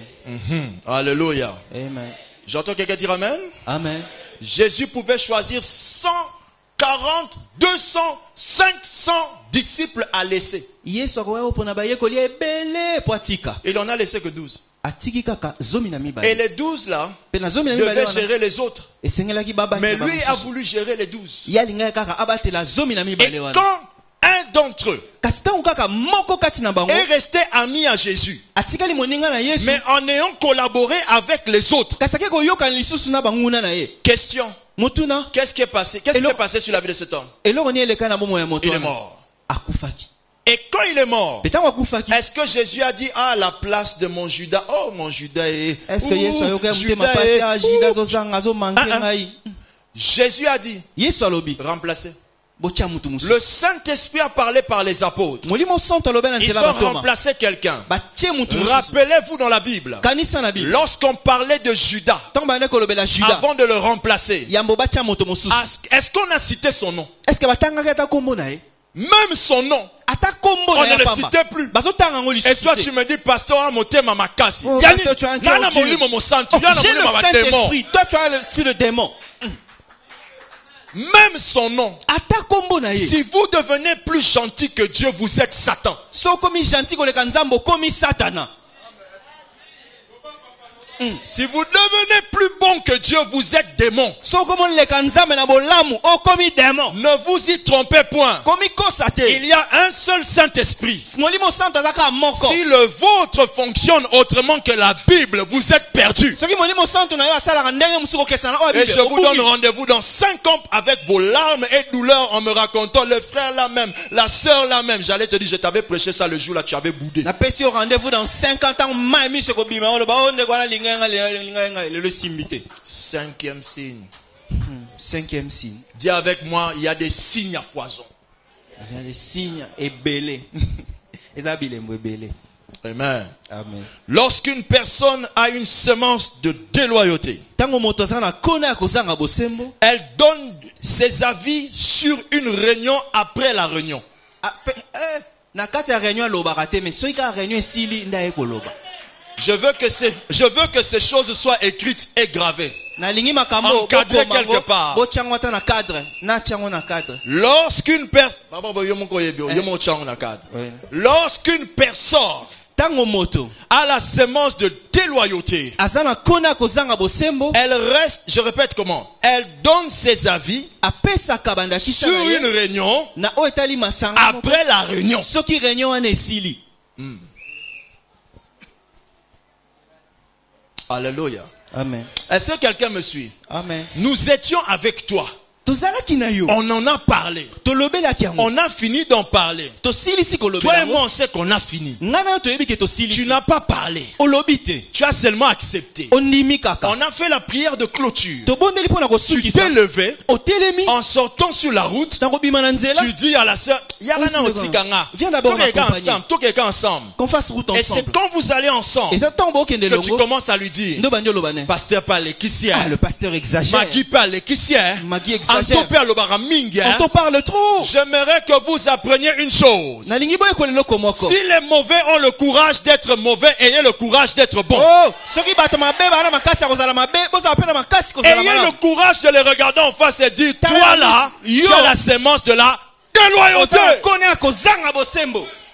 Alléluia. Amen. J'entends quelqu'un dire amen. Amen. Jésus pouvait choisir 140, 200, 500 disciples à laisser. Yesu akoya opona ba yekoli ebele poatika. Il en a laissé que 12. Atiki kaka zomi na Et mibale. les 12 là Pe na zomi na mibale devaient wana. gérer les autres. Esengelaki baba. Mais lui a voulu gérer les 12. Yalinga kaka abatela zomi na mibale Et wana. quand un d'entre eux Kasi tango kaka moko kati na bango est resté ami à Jésus, atikali moninga na Yesu. mais en ayant collaboré avec les autres. Kasi ake koyoka lisusu na banguna na ye. Question, Motuna qu'est-ce qui est passé? Qu'est-ce qui s'est passé sur la vie de cet homme? eloko ni eleka na bomo ya moto Il est wana. mort. Akufaki. Et quand il est mort, Petango akufaki. est-ce que Jésus a dit, ah, la place de mon Judas, oh, mon Judas est... Est-ce que Yesu ayoka mutema Judas pasi est... a jida zo zanga zo manke ngai. Jésus a dit, Yesu alobi. remplacé. Bocha mutu musu. Le Saint-Esprit a parlé par les apôtres. Molimo santo alobe na Ils nzela ont batoma. remplacé quelqu'un. Batie mutu musu. Rappelez-vous dans la Bible, Kanisa na Bible. lorsqu'on parlait de Judas, Tango bana kolobela Juda. avant de le remplacer, Yambo batia moto mususu. est-ce qu'on a cité son nom? Est-ce que batanga ata kombo na ye? Même son nom, Ata kombo on na ne ye le pamba. citait plus. Bazo tanga ngo Et lisusu. toi tu me dis, pasteur, motema makasi. Oh, Yani, pasteur, tu as un cœur nana dur. molimo mosantu, Oh, yana j'ai le molimo batémon. Saint-Esprit. Toi, tu as l'esprit de démon. Même son nom. Ata kombo na ye. Si vous devenez plus gentil que Dieu, vous êtes Satan. So komi gentil koleka nzambo komi satana. Si vous devenez plus bon que Dieu, vous êtes démon. So komo leka nzambe na bolamu o komi démon. Ne vous y trompez point. Komi kosate. Il y a un seul Saint-Esprit. Molimo santo azaka moko. Si le vôtre fonctionne autrement que la Bible, vous êtes perdu. Soki molimo santo na yo asala ndenge musuko kesana o Et Bible. je vous donne rendez-vous dans 5 ans avec vos larmes et douleurs en me racontant le frère là même, la sœur là même. J'allais te dire, je t'avais prêché ça le jour là, tu avais boudé. Na pesi au rendez-vous dans 50 ans, mai mi se ko bima o lo ba onde ko na linga Cinquième signe. Cinquième signe. Dis avec moi, il y a des signes à foison. Il y a des signes ébélés. Amen. Amen. Lorsqu'une personne a une semence de déloyauté, elle donne ses avis sur une réunion après la réunion. Je veux que ces choses soient écrites et gravées. Encadrées quelque part. Lorsqu'une personne a la semence de déloyauté, elle reste, je répète comment, elle donne ses avis sur une réunion après la réunion. Alléluia. Amen. Est-ce que quelqu'un me suit? Amen. Nous étions avec toi. On en a parlé. On a fini d'en parler. Toi et moi, on sait qu'on a fini. Tu n'as pas parlé. Tu as seulement accepté. On a fait la prière de clôture. Tu t'es levé. En sortant sur la route, tu dis à la sœur, viens d'abord ensemble. Qu'on fasse route ensemble. Et c'est quand vous allez ensemble que tu commences à lui dire, pasteur parle qui sied. Le pasteur exagère. Magui parle qui sied. Magui exagère. On t'en parle trop. J'aimerais que vous appreniez une chose. Si les mauvais ont le courage d'être mauvais, ayez le courage d'être bon. Ayez le courage de les regarder en face et dire, toi là, tu as la sémence de la déloyauté.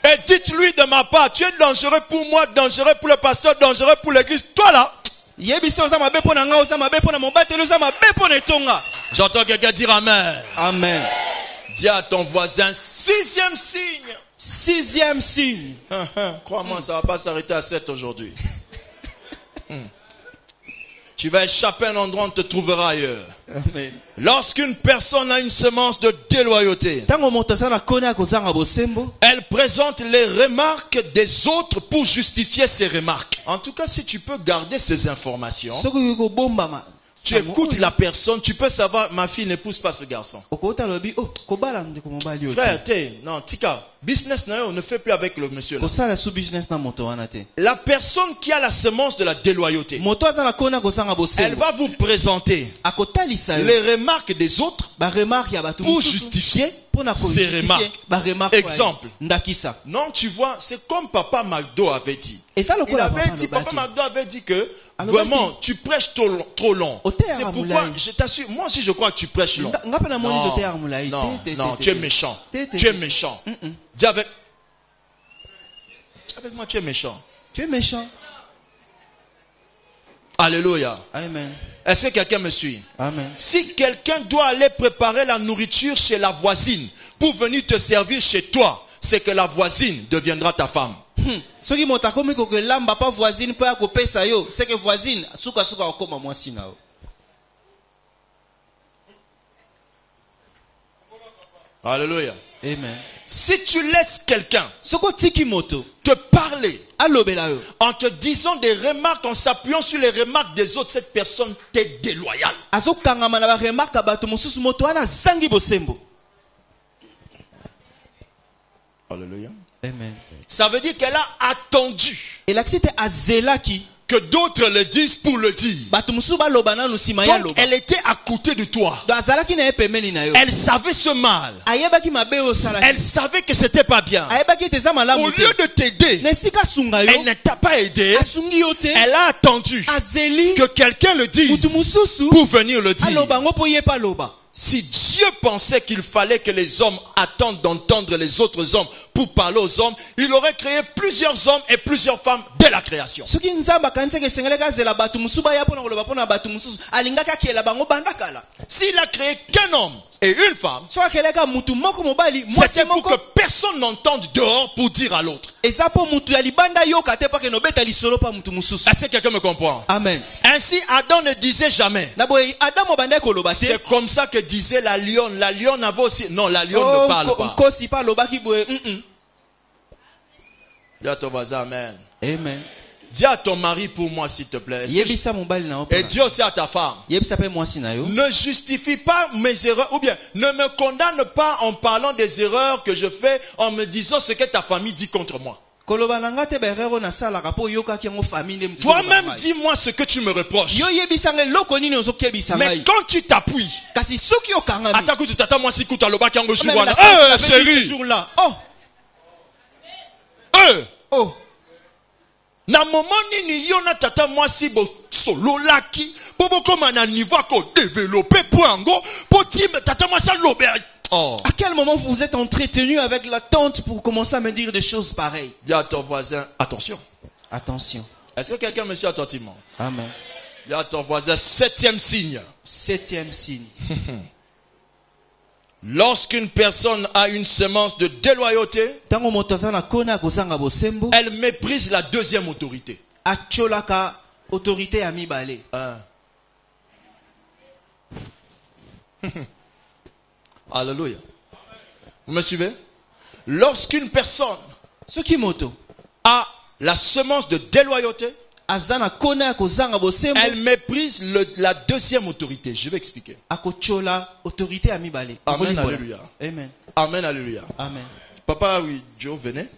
Et dites-lui de ma part, tu es dangereux pour moi, dangereux pour le pasteur, dangereux pour l'église. Toi là, j'entends quelqu'un dire amen. Amen. Dis à ton voisin, sixième signe. Sixième signe. Crois-moi, ça ne va pas s'arrêter à 7 aujourd'hui. Tu vas échapper à un endroit, on te trouvera ailleurs. Amen. Lorsqu'une personne a une semence de déloyauté, elle présente les remarques des autres pour justifier ses remarques. En tout cas, si tu peux garder ces informations, tu écoutes la personne, tu peux savoir, ma fille n'épouse pas ce garçon. Frère, non, tika, business on ne fait plus avec le monsieur là. La personne qui a la semence de la déloyauté, elle va vous présenter les remarques des autres pour justifier ses remarques. Exemple. Non, tu vois, c'est comme Papa McDo avait dit. Papa McDo avait dit que vraiment, tu prêches trop long. C'est pourquoi, je t'assure, moi aussi je crois que tu prêches long. Non, tu es méchant. Tu es méchant. Dis avec moi, tu es méchant. Tu es méchant. Alléluia. Amen. Est-ce que quelqu'un me suit? Amen. Si quelqu'un doit aller préparer la nourriture chez la voisine pour venir te servir chez toi, c'est que la voisine deviendra ta femme. C'est que voisine Alléluia. Amen. Si tu laisses quelqu'un te parler en te disant des remarques, en s'appuyant sur les remarques des autres, cette personne t'est déloyale. Alléluia. Amen. Ça veut dire qu'elle a attendu que d'autres le disent pour le dire. Donc elle était à côté de toi. Elle savait ce mal. Elle savait que c'était pas bien. Au lieu de t'aider, elle ne t'a pas aidé. Elle a attendu que quelqu'un le dise pour venir le dire. Si Dieu pensait qu'il fallait que les hommes attendent d'entendre les autres hommes pour parler aux hommes, il aurait créé plusieurs hommes et plusieurs femmes dès la création. S'il a créé qu'un homme et une femme, c'était pour que personne n'entende dehors pour dire à l'autre. Est-ce que quelqu'un me comprend? Amen. Ainsi, Adam ne disait jamais. C'est comme ça que disait la lionne. La lionne avait aussi... Non, la lionne ne parle pas. Dis à ton voisin, amen. Amen. Dis à ton mari pour moi, s'il te plaît. Yebisa mobali na Et dis aussi à ta femme. Yebisa pe mwasi na yo. Ne justifie pas mes erreurs, ou bien ne me condamne pas en parlant des erreurs que je fais, en me disant ce que ta famille dit contre moi. Toi-même, dis-moi ce que tu me reproches. Mais quand tu t'appuies, chérie, na moment nini yo na tata mwasi bo solo laki bobo koma na niveau ko développer poingo poti tata mwasi lobe. Oh. À quel moment vous êtes entretenu avec la tante pour commencer à me dire des choses pareilles? Dis à ton voisin, attention. Attention. Est-ce que quelqu'un me suit attentivement? Amen. Dis à ton voisin, 7e signe. 7e signe. Lorsqu'une personne a une semence de déloyauté, elle méprise la deuxième autorité. Autorité à mi balé. Alléluia. Vous me suivez? Lorsqu'une personne a la semence de déloyauté, elle méprise la deuxième autorité. Je vais expliquer. Amen, alléluia. Amen. Amen, alléluia. Amen. Papa, oui, Joe, venez.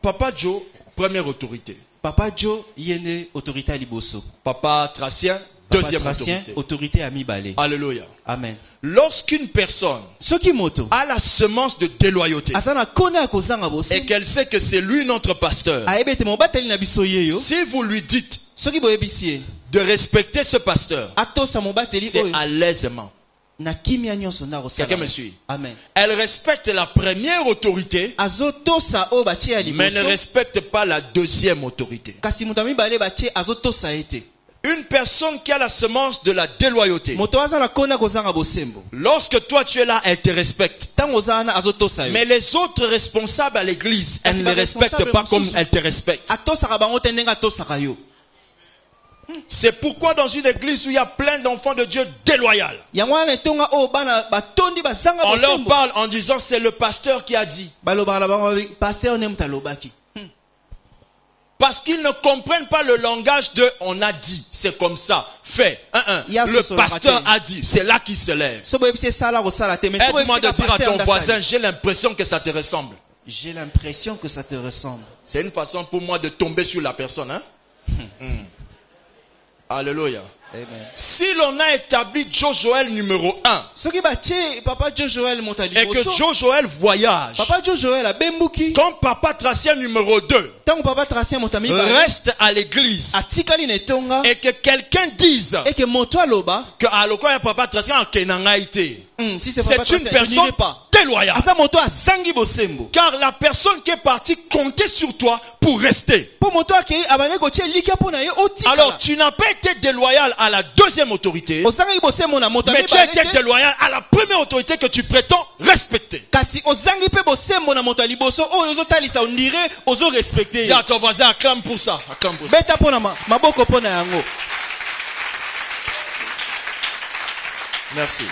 Papa Joe, première autorité. Papa Joe, yene autorité à liboso. Papa Tracien, deuxième autorité. Autorité à mi balé. Alléluia. Amen. Lorsqu'une personne a la semence de déloyauté et qu'elle sait que c'est lui notre pasteur, si vous lui dites de respecter ce pasteur, c'est à l'aisement. Quelqu'un me suit? Amen. Elle respecte la première autorité, mais ne respecte pas la deuxième autorité. Une personne qui a la semence de la déloyauté, lorsque toi tu es là, elle te respecte. Mais les autres responsables à l'église, elle ne les respecte pas comme elle te respecte. C'est pourquoi dans une église où il y a plein d'enfants de Dieu déloyaux, on leur parle en disant c'est le pasteur qui a dit. Parce qu'ils ne comprennent pas le langage de on a dit, c'est comme ça, fait. Le pasteur a dit, c'est là qu'il se lève. Aide-moi de dire à ton voisin, j'ai l'impression que ça te ressemble. J'ai l'impression que ça te ressemble. C'est une façon pour moi de tomber sur la personne. Alléluia. Amen. Si l'on a établi Joe Joel numéro 1 et que Joe Joel voyage, quand Papa Tracien numéro 2 reste à l'église et que quelqu'un dise que Alokoya Papa Tracien a Kenangaïté, c'est une personne déloyale. Car la personne qui est partie comptait sur toi pour rester. Alors tu n'as pas été déloyal à la deuxième autorité, mais tu as été déloyal à la première autorité que tu prétends respecter. Dis à ton voisin, acclame pour ça. Acclame pour ça. Merci.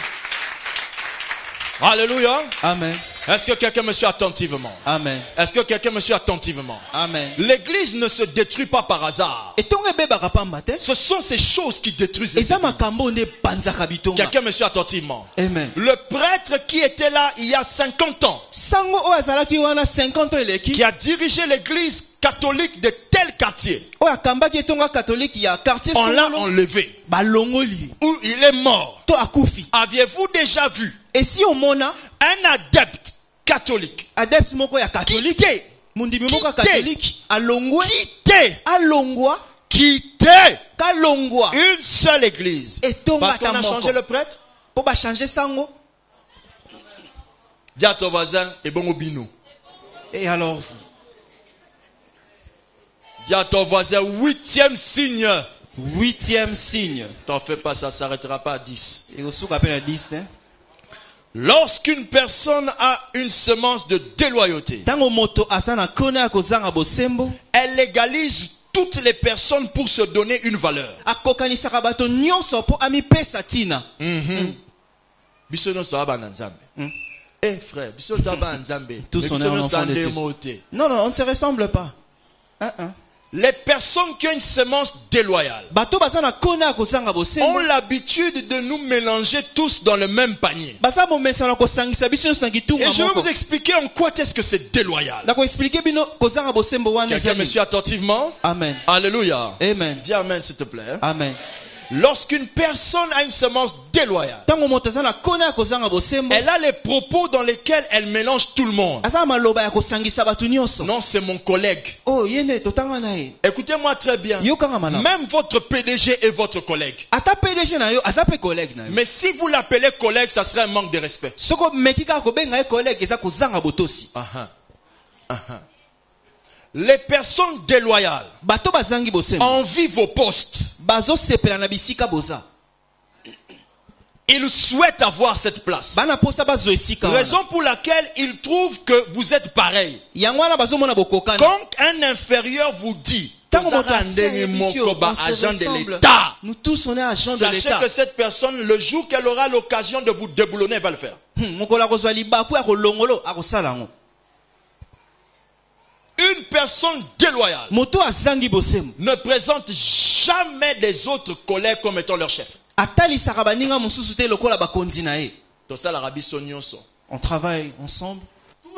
Alléluia. Amen. Est-ce que quelqu'un me suit attentivement? Amen. Est-ce que quelqu'un me suit attentivement? Amen. L'église ne se détruit pas par hasard. Ce sont ces choses qui détruisent l'église. Quelqu'un me suit attentivement? Amen. Le prêtre qui était là il y a 50 ans, qui a dirigé l'église catholique de tel quartier, on l'a enlevé, où il est mort. Aviez-vous déjà vu un adepte catholique quitter une seule église parce qu'on a changé le prêtre? Dis à ton voisin, et bon bino. Et alors vous? Dis à ton voisin, 8e signe. 8e signe. T'en fais pas, ça s'arrêtera pas à 10. Et au souk appelle à 10, hein? Lorsqu'une personne a une semence de déloyauté, elle légalise toutes les personnes pour se donner une valeur. Eh frère, tous on est un enfant de Dieu. Non, on ne se ressemble pas. Les personnes qui ont une semence déloyale Bato bazana kona kozanga ont bosembo. l'habitude de nous mélanger tous dans le même panier. Baza bomesana kosangisa biso nyonso na Et kitunga je vais moko. vous expliquer en quoi est-ce que c'est déloyal. Ndako expliquer bino kozanga bosembo wana Quelqu'un me ezali. suit attentivement? Amen. Alléluia. Amen. Dis amen s'il te plaît. Amen. Lorsqu'une personne a une semence déloyale, Tango moto azana kona kozanga bosembo. elle a les propos dans lesquels elle mélange tout le monde. Asa maloba ya kosangisa batu nyonso. Non, c'est mon collègue. Oh yene totanga na ye. Écoutez-moi très bien. Yokanga malamu. Même votre PDG est votre collègue. Ata PDG na yo asa pe collègue na yo. Mais si vous l'appelez collègue, ça serait un manque de respect. Soko mekika ko benga ye collègue eza kozanga botosi. Les personnes déloyales Bato bazangi bosembo. envient vos postes. Bazo sepela na bisika boza. Ils souhaitent avoir cette place. Bana posa bazo esika wana. Raison pour laquelle ils trouvent que vous êtes pareil. Yango wana bazo mona bokokana. Quand un inférieur vous dit, Tango moto Tozara aseye ndenge bisio, moko ba on se agent de ressemble. l'État. Nous tous on est agents de Sachez l'État. que cette personne, le jour qu'elle aura l'occasion de vous déboulonner, elle va le faire. Mokola kozwa libaku ya kolongolo akosala yango. Une personne déloyale Moto azangi bosembo. ne présente jamais les autres collègues comme étant leur chef. Atalisaka baninga mosusu te lokola bakonzi na ye. Tous On travaille ensemble.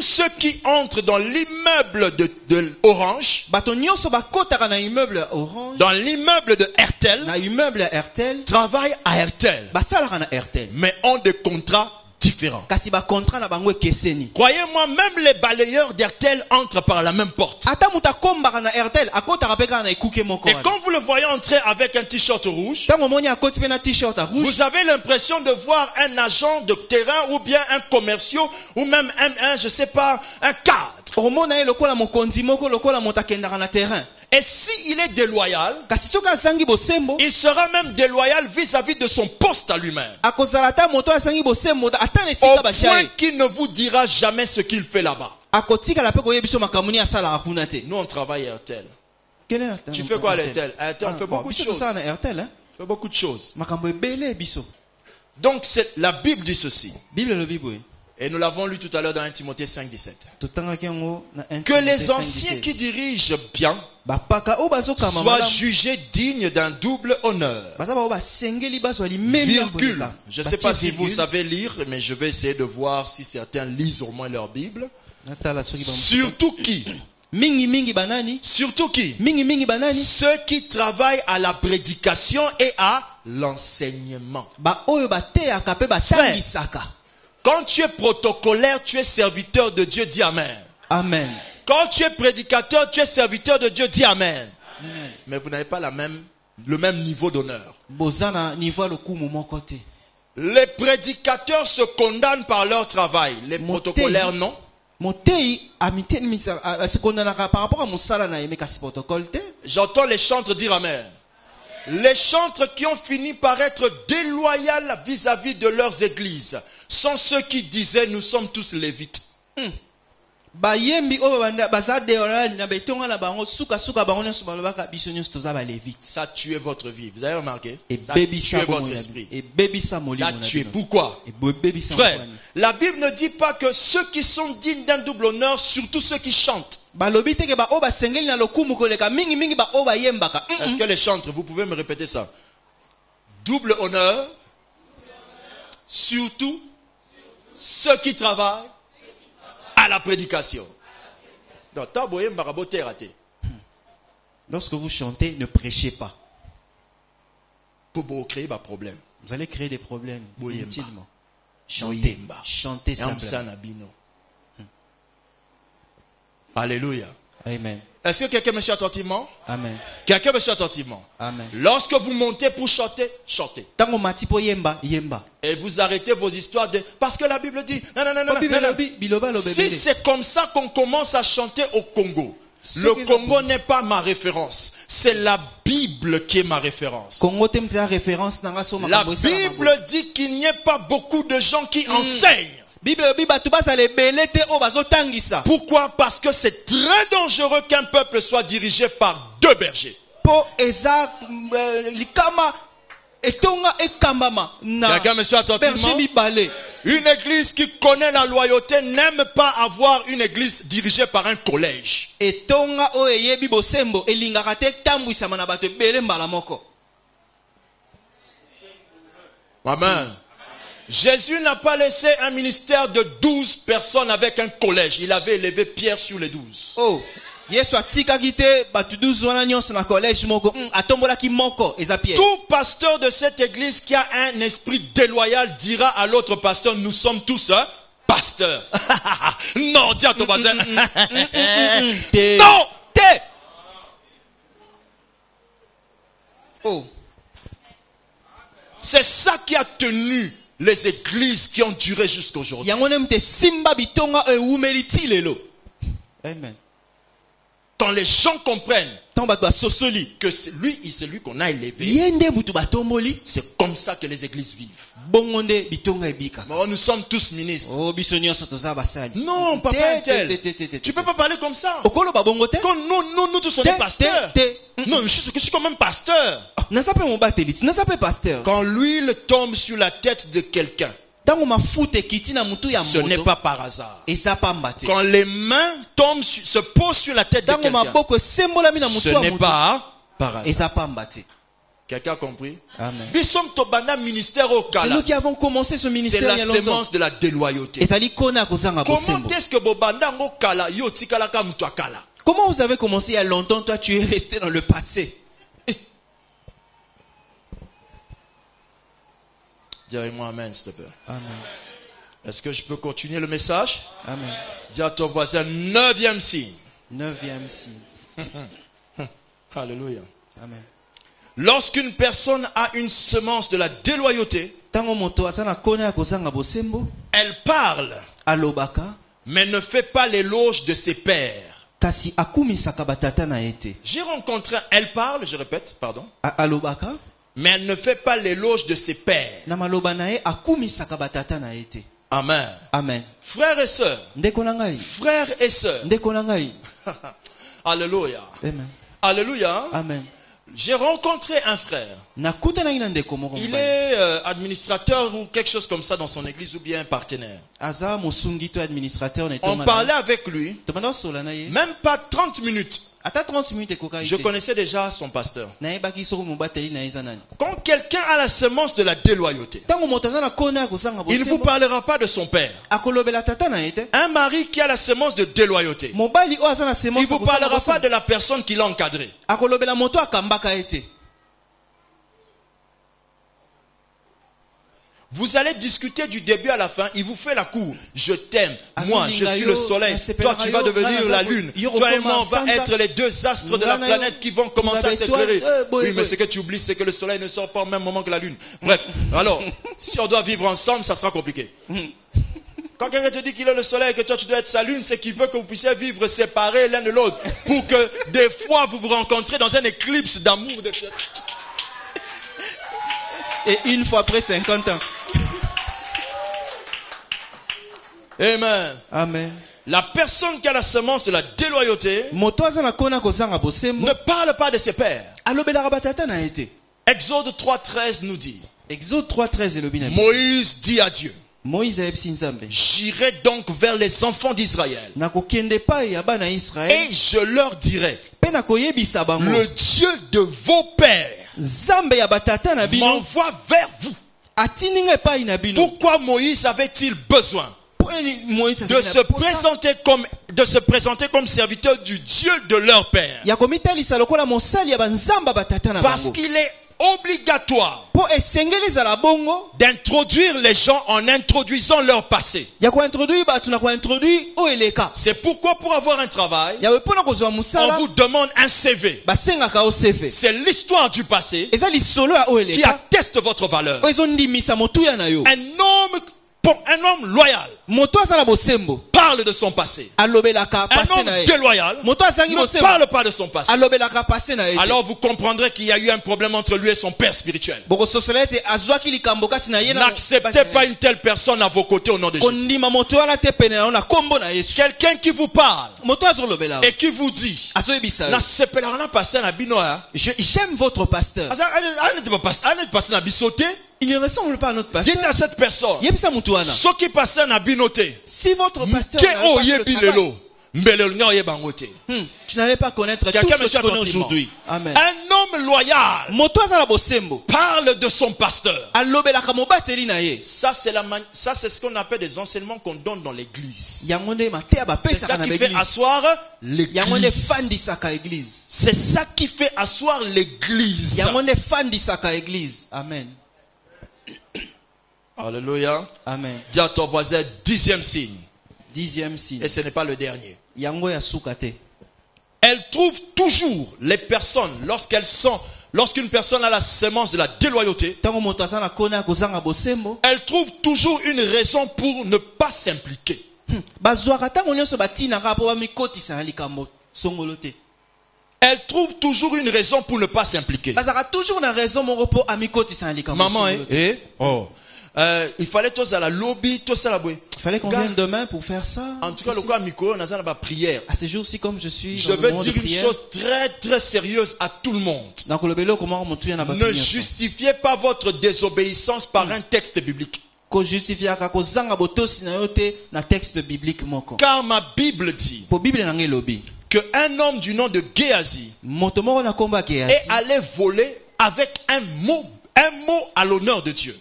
ceux qui entrent dans l'immeuble de Orange, Bato nyonso bakotaka na immeuble Orange. dans l'immeuble de RTL, Na immeuble ya RTL. travaillent à RTL, Basalaka na RTL. mais ont des contrats différents. Kasi ba contrat na bango ekeseni. Croyez-moi, même les balayeurs d'RTL entrent par la même porte. Ata muta kombaka na RTL akotaka pe kaka na ekuke moko. Et quand vous le voyez entrer avec un t-shirt rouge, Tango moni akoti pe na t-shirt ya rouge. vous avez l'impression de voir un agent de terrain ou bien un commercial ou même je sais pas, un cadre. Omona ye lokola mokonzi moko lokola moto akendaka na terrain. Et s'il est déloyal, Kasi soki azangi bosembo, il sera même déloyal vis-à-vis de son poste à lui-même. akozala ta moto azangi bosembo ata na Au esika batia point ye. qu'il ne vous dira jamais ce qu'il fait là-bas. Akotikala pe koyebiso makambo nini asalaka kuna te. Nous, on travaille à RTL. Quel est la- Tu fais quoi à RTL? À RTL, on fait Bon, beaucoup de biso choses. tosala na RTL, hein? On fait beaucoup de choses. Makambo ebele biso. Donc, la Bible dit ceci. Bible elobi boye. Et nous l'avons lu tout à l'heure dans 1 Timothée 5,17. Totangaki yango na 1 Que Timothée les 5, anciens 17. qui dirigent bien Bapaka o bazokama soient malamu. jugés dignes d'un double honneur. Baza bao basengeli bazwa limemi ya Virgule. koleka. Je ne sais Batie pas si vous virgule. savez lire, mais je vais essayer de voir si certains lisent au moins leur Bible. Natala soki bamu- Surtout qui? Mingi mingi banani? Surtout qui? Mingi mingi banani? Ceux qui travaillent à la prédication et à l'enseignement. Ba oyo bateyaka pe batangisaka. Quand tu es protocolaire, tu es serviteur de Dieu, dis Amen. Amen. Quand tu es prédicateur, tu es serviteur de Dieu, dis Amen. Mais vous n'avez pas le même niveau d'honneur. Bozana niveau lokumu moko te. Les prédicateurs se condamnent par leur travail. Les Mon protocolaires, thé. non. Motei amiteni misa se kondanaka par rapport à musala na yeme kasi protocole te. J'entends les chantres dire Amen. Les chantres qui ont fini par être déloyaux vis-à-vis de leurs églises sont ceux qui disaient nous sommes tous lévites. Bayembi oyo baza deola na betonga na bango suka suka bango nyonso balobaka biso nyonso toza ba levite. Ça a tué votre vie. Vous avez remarqué? Et Ça a baby tué sa votre esprit. et baby sa molimo Ça a na tué. bino. Pourquoi? Et baby sa Frère, molimo. la Bible ne dit pas que ceux qui sont dignes d'un double honneur, surtout ceux qui chantent. Balobi te ke ba o ba sengeli na lokumu koleka mingi mingi ba o ba yembaka. Est-ce que les chantres, vous pouvez me répéter ça? Double honneur, surtout ceux qui travaillent à la prédication. Non, t'as beau yemba raboter raté. Lorsque vous chantez, ne prêchez pas. Pour créer un problème. Vous allez créer des problèmes Boyemba. inutilement. Chantez, Boyemba. chantez simplement. Yamsana bino. Alléluia. Amen. Est-ce que quelqu'un me suit attentivement? Amen. Quelqu'un me suit attentivement? Amen. Lorsque vous montez pour chanter, chantez. Tango mati po yemba, yemba. Et vous arrêtez vos histoires de... Parce que la Bible dit... Non, non, non, non, Bible non, non. lobi, biloba lo Si bebele. c'est comme ça qu'on commence à chanter au Congo, Ce le qu'ils Congo ont- n'est pas ma référence. C'est la Bible qui est ma référence. Congo te mta référence nanga so La makambo esala Bible maboye. dit qu'il n'y ait pas beaucoup de gens qui enseignent. Bible lobi batu basala ebele te o bazotangisa. Pourquoi? Parce que c'est très dangereux qu'un peuple soit dirigé par deux bergers. Po eza likama etonga ekambama na Quelqu'un me suit attentivement? berger mibale. Une église qui connaît la loyauté n'aime pas avoir une église dirigée par un collège. etonga oyo eyebi bosembo elingaka te tambwisama na bato ebele mbala moko. Amen. Jésus n'a pas laissé un ministère de 12 personnes avec un collège. Il avait élevé Pierre sur les 12. Oh, Yesu atikaki te bato 12 wana nyonso na collège moko, atombolaki moko eza Pierre. Tout pasteur de cette église qui a un esprit déloyal dira à l'autre pasteur, nous sommes tous pasteurs. Non, dis à ton voisin. Te. Non. Te. Oh. C'est ça qui a tenu les églises qui ont duré jusqu'à aujourd'hui. Yango nem te simba bitonga ewumeli ti lelo. Amen. Quand les gens comprennent Tant bato basosoli que c'est lui qu'on a élevé, yende butu batomboli, c'est comme ça que les églises vivent. bongonde bitonga ebika. Bon, nous sommes tous ministres. Oh, biso nyonso toza basali. Non, papa un tel. Tu peux pas parler comme ça. Okolo babongo te? Quand nous tous on est pasteurs. Non, je suis quand même pasteur. Nasape mon batelit, nasape pasteur. Quand l'huile tombe sur la tête de quelqu'un, Tango mafute kiti na mutu ya ce n'est moto. pas par hasard. Et ça pas mbate. Quand les mains se posent sur la tête de Tango quelqu'un, maboko sembola mi na mutu ce ya n'est moto. pas par Et hasard. ça pas mbate. Quelqu'un a compris? Amen. Bisom Tobana ministère au C'est Kala. nous qui avons commencé ce C'est ministère la il y a longtemps. sémence de la déloyauté. Et ça dit qu'on a kozanga Comment bosembo. est-ce que Bobanda ngo Kala yo tikala ka mutu akala? Comment vous avez commencé il y a longtemps, toi tu es resté dans le passé? Dis avec moi amen s'il te plaît. Amen. Est-ce que je peux continuer le message? Amen. Dis à ton voisin 9e signe. 9e signe. Alléluia. Amen. Lorsqu'une personne a une semence de la déloyauté, Tango moto asana kona kozanga bosembo, elle parle, alobaka, mais ne fait pas l'éloge de ses pairs. kasi akumisaka batata na ete. J'ai rencontré, elle parle, je répète, pardon, Alobaka, mais elle ne fait pas l'éloge de ses pairs. na maloba na ye akumisaka batata na ete. Amen. Amen. Frères et sœurs, Ndeko na ngai, frères et sœurs, ndeko na ngai. alléluia, Amen. alléluia. Amen. J'ai rencontré un frère. Nakuta na ina ndeko moko Il mobali. est administrateur ou quelque chose comme ça dans son église ou bien un partenaire. Aza mosungi to administrateur na On etonga. parlait avec lui, Tomanda sola na ye. même pas 30 minutes. Ata 30 minutes ekoka Je ite. connaissais déjà son pasteur. Na yebaki soko mobateli na eza nani. Quand quelqu'un a la semence de la déloyauté, Tango moto aza na kona kozanga il ne vous bosembo. parlera pas de son père. Akolobela tata na ete. Un mari qui a la semence de déloyauté, Mobali o aza na il semence ne vous parlera pas de la personne qui l'a encadré. akolobela moto akambaka ete. Vous allez discuter du début à la fin, il vous fait la cour. Je t'aime, Azo moi je suis le soleil, toi tu vas devenir la lune, toi et moi on va être les deux astres de la planète qui vont commencer à s'éclairer. Oui, mais ce que tu oublies, c'est que le soleil ne sort pas au même moment que la lune. Bref, alors, si on doit vivre ensemble, ça sera compliqué. Quand quelqu'un te dit qu'il est le soleil et que toi tu dois être sa lune, c'est qu'il veut que vous puissiez vivre séparés l'un de l'autre. Pour que des fois vous vous rencontrez dans un éclipse d'amour. Et une fois après 50 ans. Amen. Amen. La personne qui a la semence de la déloyauté Moto aza na kona kozanga bosembo. ne parle pas de ses pères. Alobela batata na ete. Exode 3.13 nous dit, Exode 3:13 elobi na biso. Moïse dit à Dieu, Moïse ayebisi Nzambe. j'irai donc vers les enfants d'Israël Nakokende pa ya bana Israël. et je leur dirai, Pe nakoyebisa bango. le Dieu de vos pères Nzambe ya batata na bino. m'envoie vers vous. Atininga epai na bino. Pourquoi Moïse avait-il besoin Moïse de se présenter comme serviteur du Dieu de leur père? ya komitalisa lokola mosali ya banzamba batata na Parce bango. qu'il est obligatoire Po esengeli ezala bongo d'introduire les gens en introduisant leur passé. ya kointroduire bato na kointroduire o eleka. C'est pourquoi pour avoir un travail, Ya mpona kozwa on musala vous demande un CV. basengaka o CV. C'est l'histoire du passé Eza lisolo ya o qui eleka. atteste votre valeur. O ezondimisa motuya na yo. Un homme loyal Moto aza na bosembo. parle de son passé. Alobelaka Un passé homme na ye. déloyal Moto azangi ne bosembo. parle pas de son passé. Alobelaka passé na ye. Alors vous comprendrez qu'il y a eu un problème entre lui et son père spirituel. Boko sosola ete azwaki likambo kati na ye na. N'acceptez pas une telle personne à vos côtés au nom de Jésus. Kondima moto wana te pene na kombo na Yesu. Quelqu'un qui vous parle Moto azolobela. et qui vous dit, Azoyebisa. na sepelana passer na bino. J'aime votre pasteur. Annette passer na bisote. il ne ressemble pas à notre pasteur. Dites à cette personne, Yebisa mutu wana. ce qui passait na binoté, Si votre pasteur ke n'avait pas fait le oyebi travail, lelo, mbele nga oyebangote. tu n'allais pas connaître tout Quelqu'un ce me que tu connais attentivement. aujourd'hui. Amen. Un homme loyal Moto azala bosembo. parle de son pasteur. Alobelaka mobateli na ye. Ça, c'est ce qu'on appelle des enseignements qu'on donne dans l'église. Yango nde mateya C'est bapesaka ça na qui fait l'église. asseoir Yango nde l'église. fandisaka église. C'est ça qui fait asseoir l'église. Yango nde fandisaka église. Amen. Alléluia. Amen. Dis à ton voisin, 10e signe. 10e signe. Et ce n'est pas le dernier. Yango ya sukate. Elle trouve toujours les personnes, lorsqu'une personne a la sémence de la déloyauté, Tango moto azana kona kozanga bosembo. elle trouve toujours une raison pour ne pas s'impliquer. Bazwaka tango nyonso batinaka po bamikotisa na likambo songolo te. Elle trouve toujours une raison pour ne pas s'impliquer. Bazaka toujours na raison moko po amikotisa na likambo Maman, songolo te. il fallait tous à la lobby, tous à la boue. Il fallait qu'on vienne demain pour faire ça. En tout cas, le cas Miko, on a la prière. À ce jour-ci, comme je suis Je dans le veux moment de dire une prière, chose très très sérieuse à tout le monde. Ne justifiez pas votre désobéissance par un texte biblique. Car ma Bible dit qu'un homme du nom de Géasi est allé voler avec un mot à l'honneur de Dieu.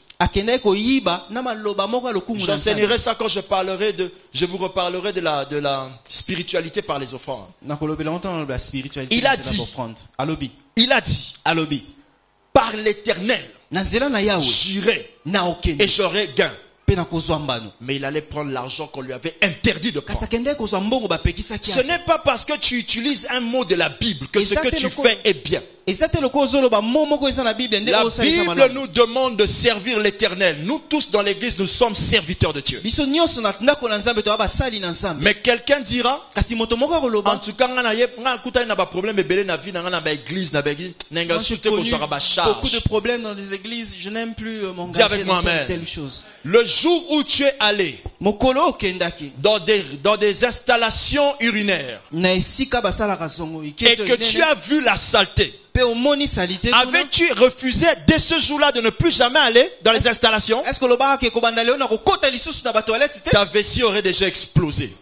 J'enseignerai ça quand je vous reparlerai de la spiritualité par les offrandes. Il a dit, par l'Éternel, j'irai et j'aurai gain. Mais il allait prendre l'argent qu'on lui avait interdit de prendre. Ce n'est pas parce que tu utilises un mot de la Bible que ce que tu fais est bien. La Bible nous demande de servir l'Éternel. Nous tous dans l'église, nous sommes serviteurs de Dieu. Mais quelqu'un dira, en tout cas, beaucoup de problèmes dans les églises. Je n'aime plus m'engager dans telle chose. Le jour où tu es allé dans des installations urinaires et que tu as vu la saleté, avais-tu refusé dès ce jour-là de ne plus jamais aller dans les installations? Ta vessie aurait déjà explosé.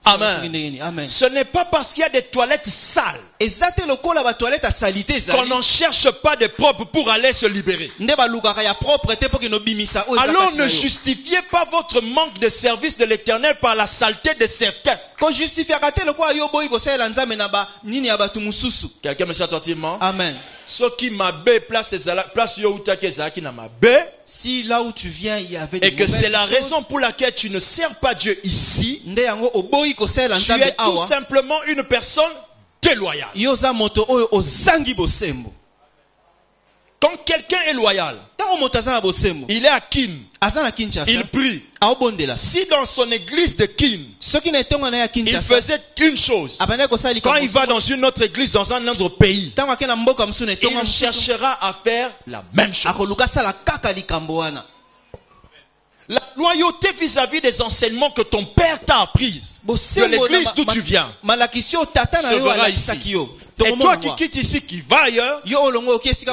Amen. Ce n'est pas parce qu'il y a des toilettes sales qu'on n'en cherche pas des propres pour aller se libérer. Alors ne justifiez pas votre manque de service de l'Éternel par la saleté de certains. Quelqu'un me dit attentivement? Amen. Si là où tu viens il y avait des et que c'est la choses, raison pour laquelle tu ne sers pas Dieu ici, tu es tout simplement une personne déloyale. Quand quelqu'un est loyal, il est à Kin, il prie. Si dans son église de Kin, il faisait une chose, quand il va dans une autre église dans un autre pays, il cherchera à faire la même chose. La loyauté vis-à-vis des enseignements que ton père t'a appris de l'église d'où tu viens se verra ici. Et toi qui quittes ici, qui va ailleurs,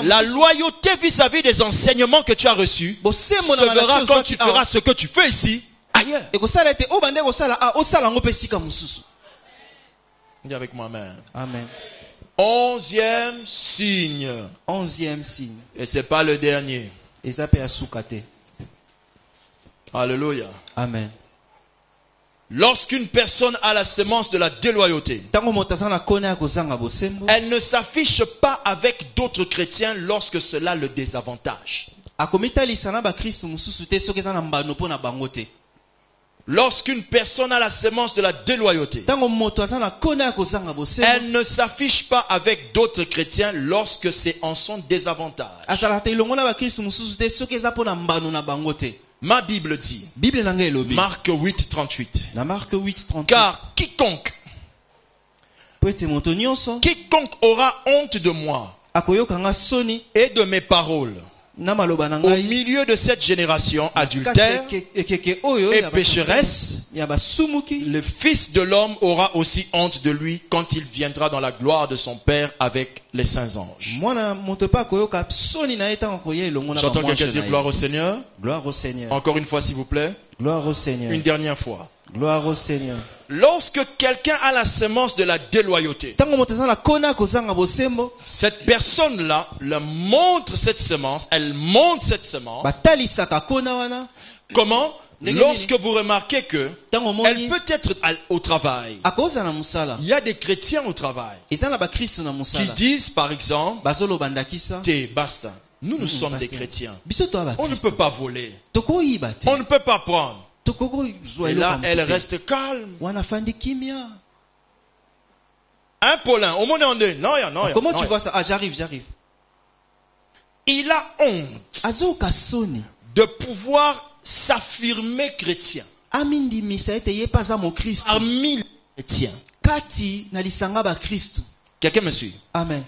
la loyauté vis-à-vis des enseignements que tu as reçus se verra quand tu feras ce que tu fais ici ailleurs. Dis avec moi, amen. Amen. 11e signe. 11e signe. Et c'est pas le dernier. Alléluia. Amen. Lorsqu'une personne a la sémence de la déloyauté, elle ne s'affiche pas avec d'autres chrétiens lorsque cela le désavantage. Lorsqu'une personne a la sémence de la déloyauté, elle ne s'affiche pas avec d'autres chrétiens lorsque c'est en son désavantage. Ma Bible dit, Marc 8, 38. Car quiconque aura honte de moi et de mes paroles au milieu de cette génération adultère et pécheresse, ya basumuki. Le Fils de l'homme aura aussi honte de lui quand il viendra dans la gloire de son Père avec les saints anges. Mwana moto pa koyoka soni na eta koye elongo na J'entends quelqu'un bamwanche dire na gloire ye. au Seigneur. Gloire au Seigneur. Encore une fois, s'il vous plaît. Gloire au Seigneur. Une dernière fois. Gloire au Seigneur. Lorsque quelqu'un a la semence de la déloyauté, Tango moto za la kona kozanga bosembo, cette personne-là le montre cette semence, elle montre cette semence. batalisaka kona wana. Comment? Lorsque vous remarquez que Tango elle moni peut être au travail. akoza na musala. Il y a des chrétiens au travail Ezala ba Kristo na qui musala. disent par exemple, Bazolo bandakisa. T'es basta. Nous sommes des Pasteur. chrétiens. Biso to ba On ne Kristo. peut pas voler. Toko yiba te. On ne peut pas prendre. Toko zwa Et eloko là, ya elle motu te. reste calme. Wana fandi kimia. Un Paulin, au monde en deux. Non, non, Comment non, tu vois ça? Ah, j'arrive. Il a honte Azo kasoni. de pouvoir s'affirmer chrétien Amindi misa ete ye paza mo Kristo. parmi les chrétiens. Kati na lisanga ba Kristo. Quelqu'un me suit? Amen.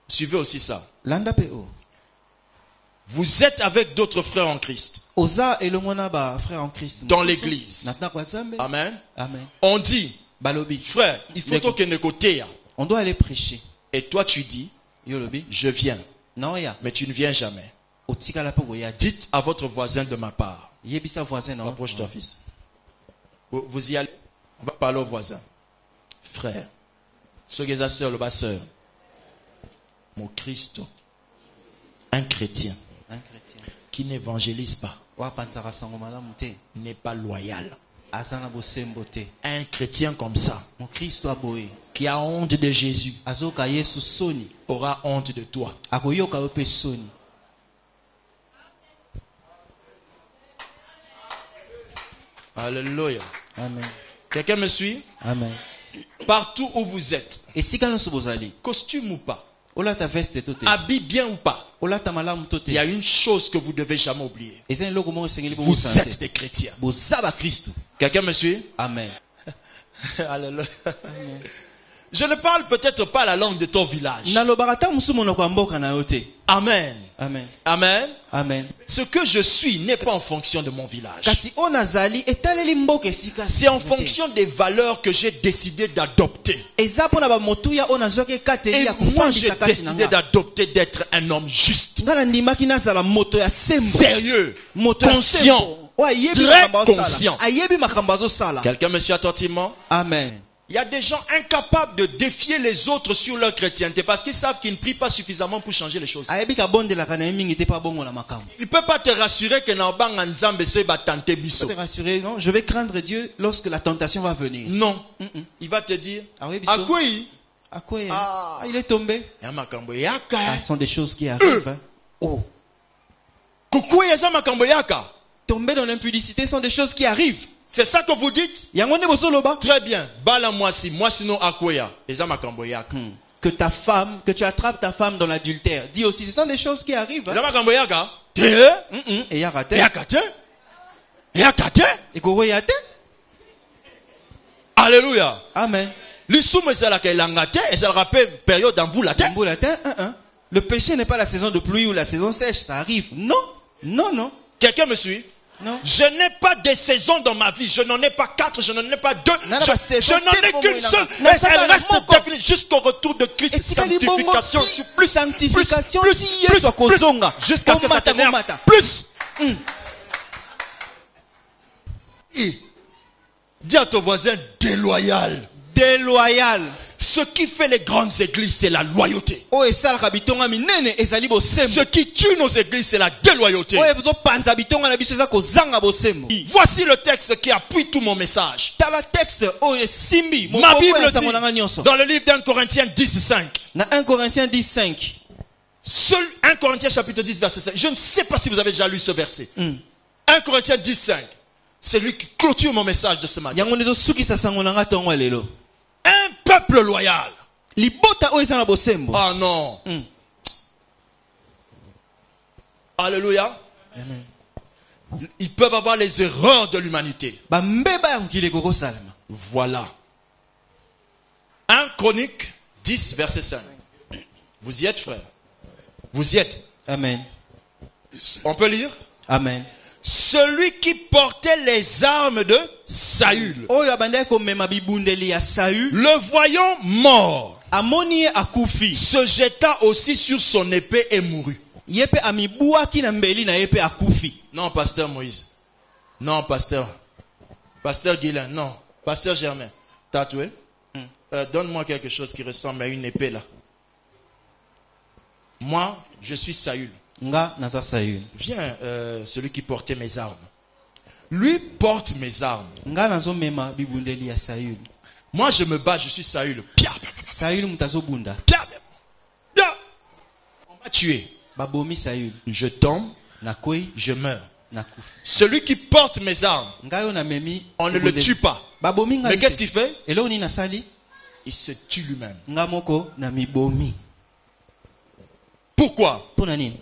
Suivez aussi ça. Landa pe o. Vous êtes avec d'autres frères en Christ. Oza elongona ba frère en Christ. Dans l'église. Natna kwa Nzambe. Amen. Amen. On dit, Balobi. frère, il faut que côté. On doit aller prêcher. Et toi tu dis, Yolobi. je viens, Non ya. mais tu ne viens jamais. Otika la pe ya. Dites à votre voisin de ma part. Yebisa voisin non. Approche ton fils. Vous y allez. On va parler au voisin. Frère. Ce que sa soeur, le bas soeur. Mon Christ. Un chrétien Un chrétien. qui n'évangélise pas. Wa pansaka sango malamu te. N'est pas loyal. Azana bosembo te. Un chrétien comme ça. Mon Kristo aboye. Qui a honte de Jésus. Azoka Yesu soni. Aura honte de toi. Akoyoka ope soni. Alléluia. Amen. Quelqu'un me suit? Amen. Partout où vous êtes. Et si quand nous bozali, Costume ou pas. ola ta veste tote. Habille bien ou pas. Ola ta malamu tote. Il y a une chose que vous devez jamais oublier. Et c'est logo mo sengeli bo Vous êtes des chrétiens. Bozaba Kristo. Quelqu'un me suit? Amen. Alléluia. Je ne parle peut-être pas la langue de ton village. Na lobarata musu monoko mboka na yote. Amen. Amen. Amen. Amen. Ce que je suis n'est pas en fonction de mon village. Kasi onazali etaleli mboka esika. C'est en fonction des valeurs que j'ai décidé d'adopter. Eza pona ba motuya onazwake kateli Et ya moi, kufandisa j'ai kati décidé nanga. d'adopter d'être un homme juste, Ngala ndimaki nazala moto ya sembo. sérieux, Moto ya conscient, sembo. Wa yebi très makambo azosala. conscient. Ayebi makambo azosala. Quelqu'un me suit attentivement? Amen. Il y a des gens incapables de défier les autres sur leur chrétienté parce qu'ils savent qu'ils ne prient pas suffisamment pour changer les choses. Ayebi ka bondelaka na mingi te pa bongo na makambo. Il ne peut pas te rassurer que na banga nzambe so ba tante biso. Te rassurer, non? Je vais craindre Dieu lorsque la tentation va venir. Non. Il va te dire, Ah oui, biso. Akoi, À quoi Ah. il est tombé. ya makambo yaka. Ce sont des choses qui arrivent. Hein. Oh. Kukui ya makambo yaka. Tomber dans l'impudicité sont des choses qui arrivent. C'est ça que vous dites? Yangonde bosoloba. Très bien. Bala moi sinon akoya. Eza makambo yaka. Que ta femme, que tu attrapes ta femme dans l'adultère. Dis aussi, ce sont des choses qui arrivent. Eza Hein. makambo yaka. Te? Et yarate. Yaka te? Yaka te? Et koroyate. Alléluia. Amen. Lisumu ezalaka elanga te, ezalaka pe période d'envoula te. Mbulatin, le péché n'est pas la saison de pluie ou la saison sèche, ça arrive. Non, non, non, Quelqu'un me suit? non. Je n'ai pas de saisons dans ma vie. Je n'en ai pas 4, je n'en ai pas 2. Nana ba Je saison n'en ai te qu'une bomo seule. inanga. Et elle reste moko. définie jusqu'au retour de Christ. Et tikali bongo Sanctification ti- sur plus. sanctification plus, ti plus, Yesu akozonga. jusqu'à ce que ça Komata, t'énerve. komata. Plus. Et dis à ton voisin déloyal. Déloyal. Ce qui fait les grandes églises, c'est la loyauté. O esalaka bitonga minene ezali bosembo. Ce qui tue nos églises, c'est la déloyauté. O ezo panza bitonga na biso eza kozanga bosembo. Voici le texte qui appuie tout mon message. Tala texte o esimbi Ma Bible sango nanga dit, nyonso. dans le livre d'1 Corinthiens 10:5. Na 1 Corinthiens 10:5. Seul 1 Corinthiens chapitre 10 verset 5. Je ne sais pas si vous avez déjà lu ce verset. 1 Corinthiens 10:5. C'est lui qui clôture mon message de ce matin. Yango nezo sukisa sango nanga tongo lelo. Un peuple loyal. Libota o ezana bosembo. Ah non. Alléluia. Amen. Ils peuvent avoir les erreurs de l'humanité. Ba mbeba ya kile koko salama. Voilà. 1 Chronique 10 verset 5. Vous y êtes, frère? Vous y êtes? Amen. On peut lire? Amen. celui qui portait les armes de Saül. Oyo abandaki komema bibundeli ya Saül. Le voyant mort, Amoni ye akufi. se jeta aussi sur son épée et mourut. Yepe amibuaki na mbeli na yepe akufi. Non, pasteur Moïse. Non, pasteur. Pasteur Guilain. Non. Pasteur Germain. Tatoué. Donne-moi quelque chose qui ressemble à une épée là. Moi, je suis Saül. Nga naza Saül. Viens, celui qui portait mes armes. Lui porte mes armes. Nga nazo mema bibundeli ya Saül. Moi, je me bats, je suis Saül. Pia, pia, pia, Saül mutazo bunda. pia, pia, pia. On m'a tué. Babomi Saül. Je tombe, Nakoi je meurs. nakufi. Celui qui porte mes armes, Nga yo na memi. on ne le tue pas. Babomi nga. Mais qu'est-ce qu'il fait? Elo ni nasali? Il se tue lui-même. Nga moko na mibomi. Pourquoi? Pona nini?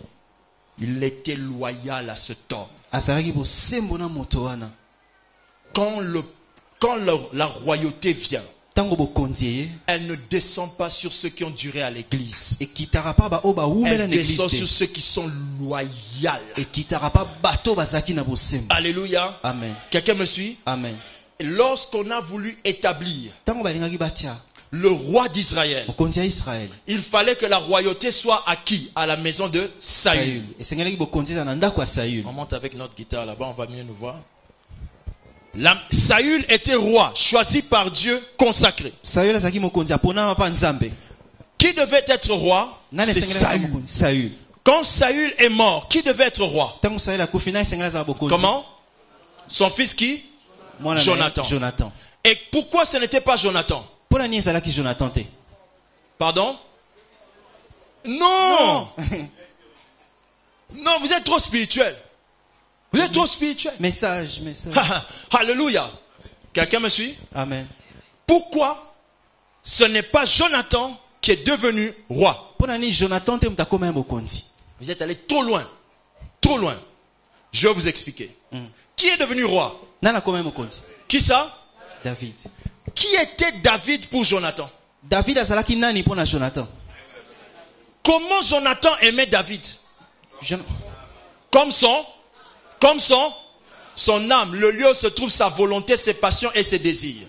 Il était loyal à cet ordre. Asaraki bo sembo na moto wana. Quand la royauté vient, Tango bo konzie. elle ne descend pas sur ceux qui ont duré à l'église. Et kitara pa ba oba umela Elle na descend église. sur ceux qui sont loyaux. Et kitara pa bato bazaki na bo sembo. Alléluia. Amen. Quelqu'un me suit? Amen. Lorsqu'on a voulu établir Tango balingaki batia. le roi d'Israël, Bokonzi ya Israël. il fallait que la royauté soit acquise à la maison de Saül. Saül. Esengelaki bokonzi na ndako ya Saül. On monte avec notre guitare là-bas, on va mieux nous voir. Saül était roi, choisi par Dieu, consacré. Saül azaki mokonzi apona pa nzambe. Qui devait être roi? Nani C'est esengelaki Saül. mokonzi? Saül. Quand Saül est mort, qui devait être roi? Tango Saül akufi na esengelaki za bokonzi. Comment? Son fils qui? Mwana na Jonathan. Jonathan. Et pourquoi ce n'était pas Jonathan? Pona ni ezalaki Jonathan te. Pardon? Non! Non, vous êtes trop spirituel. Vous êtes trop spirituel. Message. Alléluia. Quelqu'un me suit? Amen. Pourquoi ce n'est pas Jonathan qui est devenu roi? Pona ni Jonathan te mutakoma bokonzi. Vous êtes allé trop loin. Trop loin. Je vais vous expliquer. Qui est devenu roi? Nana koma mokonzi. Qui ça? David. Qui était David pour Jonathan? David azalaki nani pona Jonathan? Comment Jonathan aimait David? Jon- Comme son âme, le lieu où se trouve sa volonté, ses passions et ses désirs.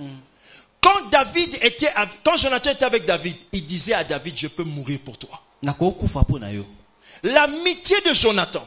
Quand Jonathan était avec David, il disait à David, je peux mourir pour toi. Nakokufa pona yo. L'amitié de Jonathan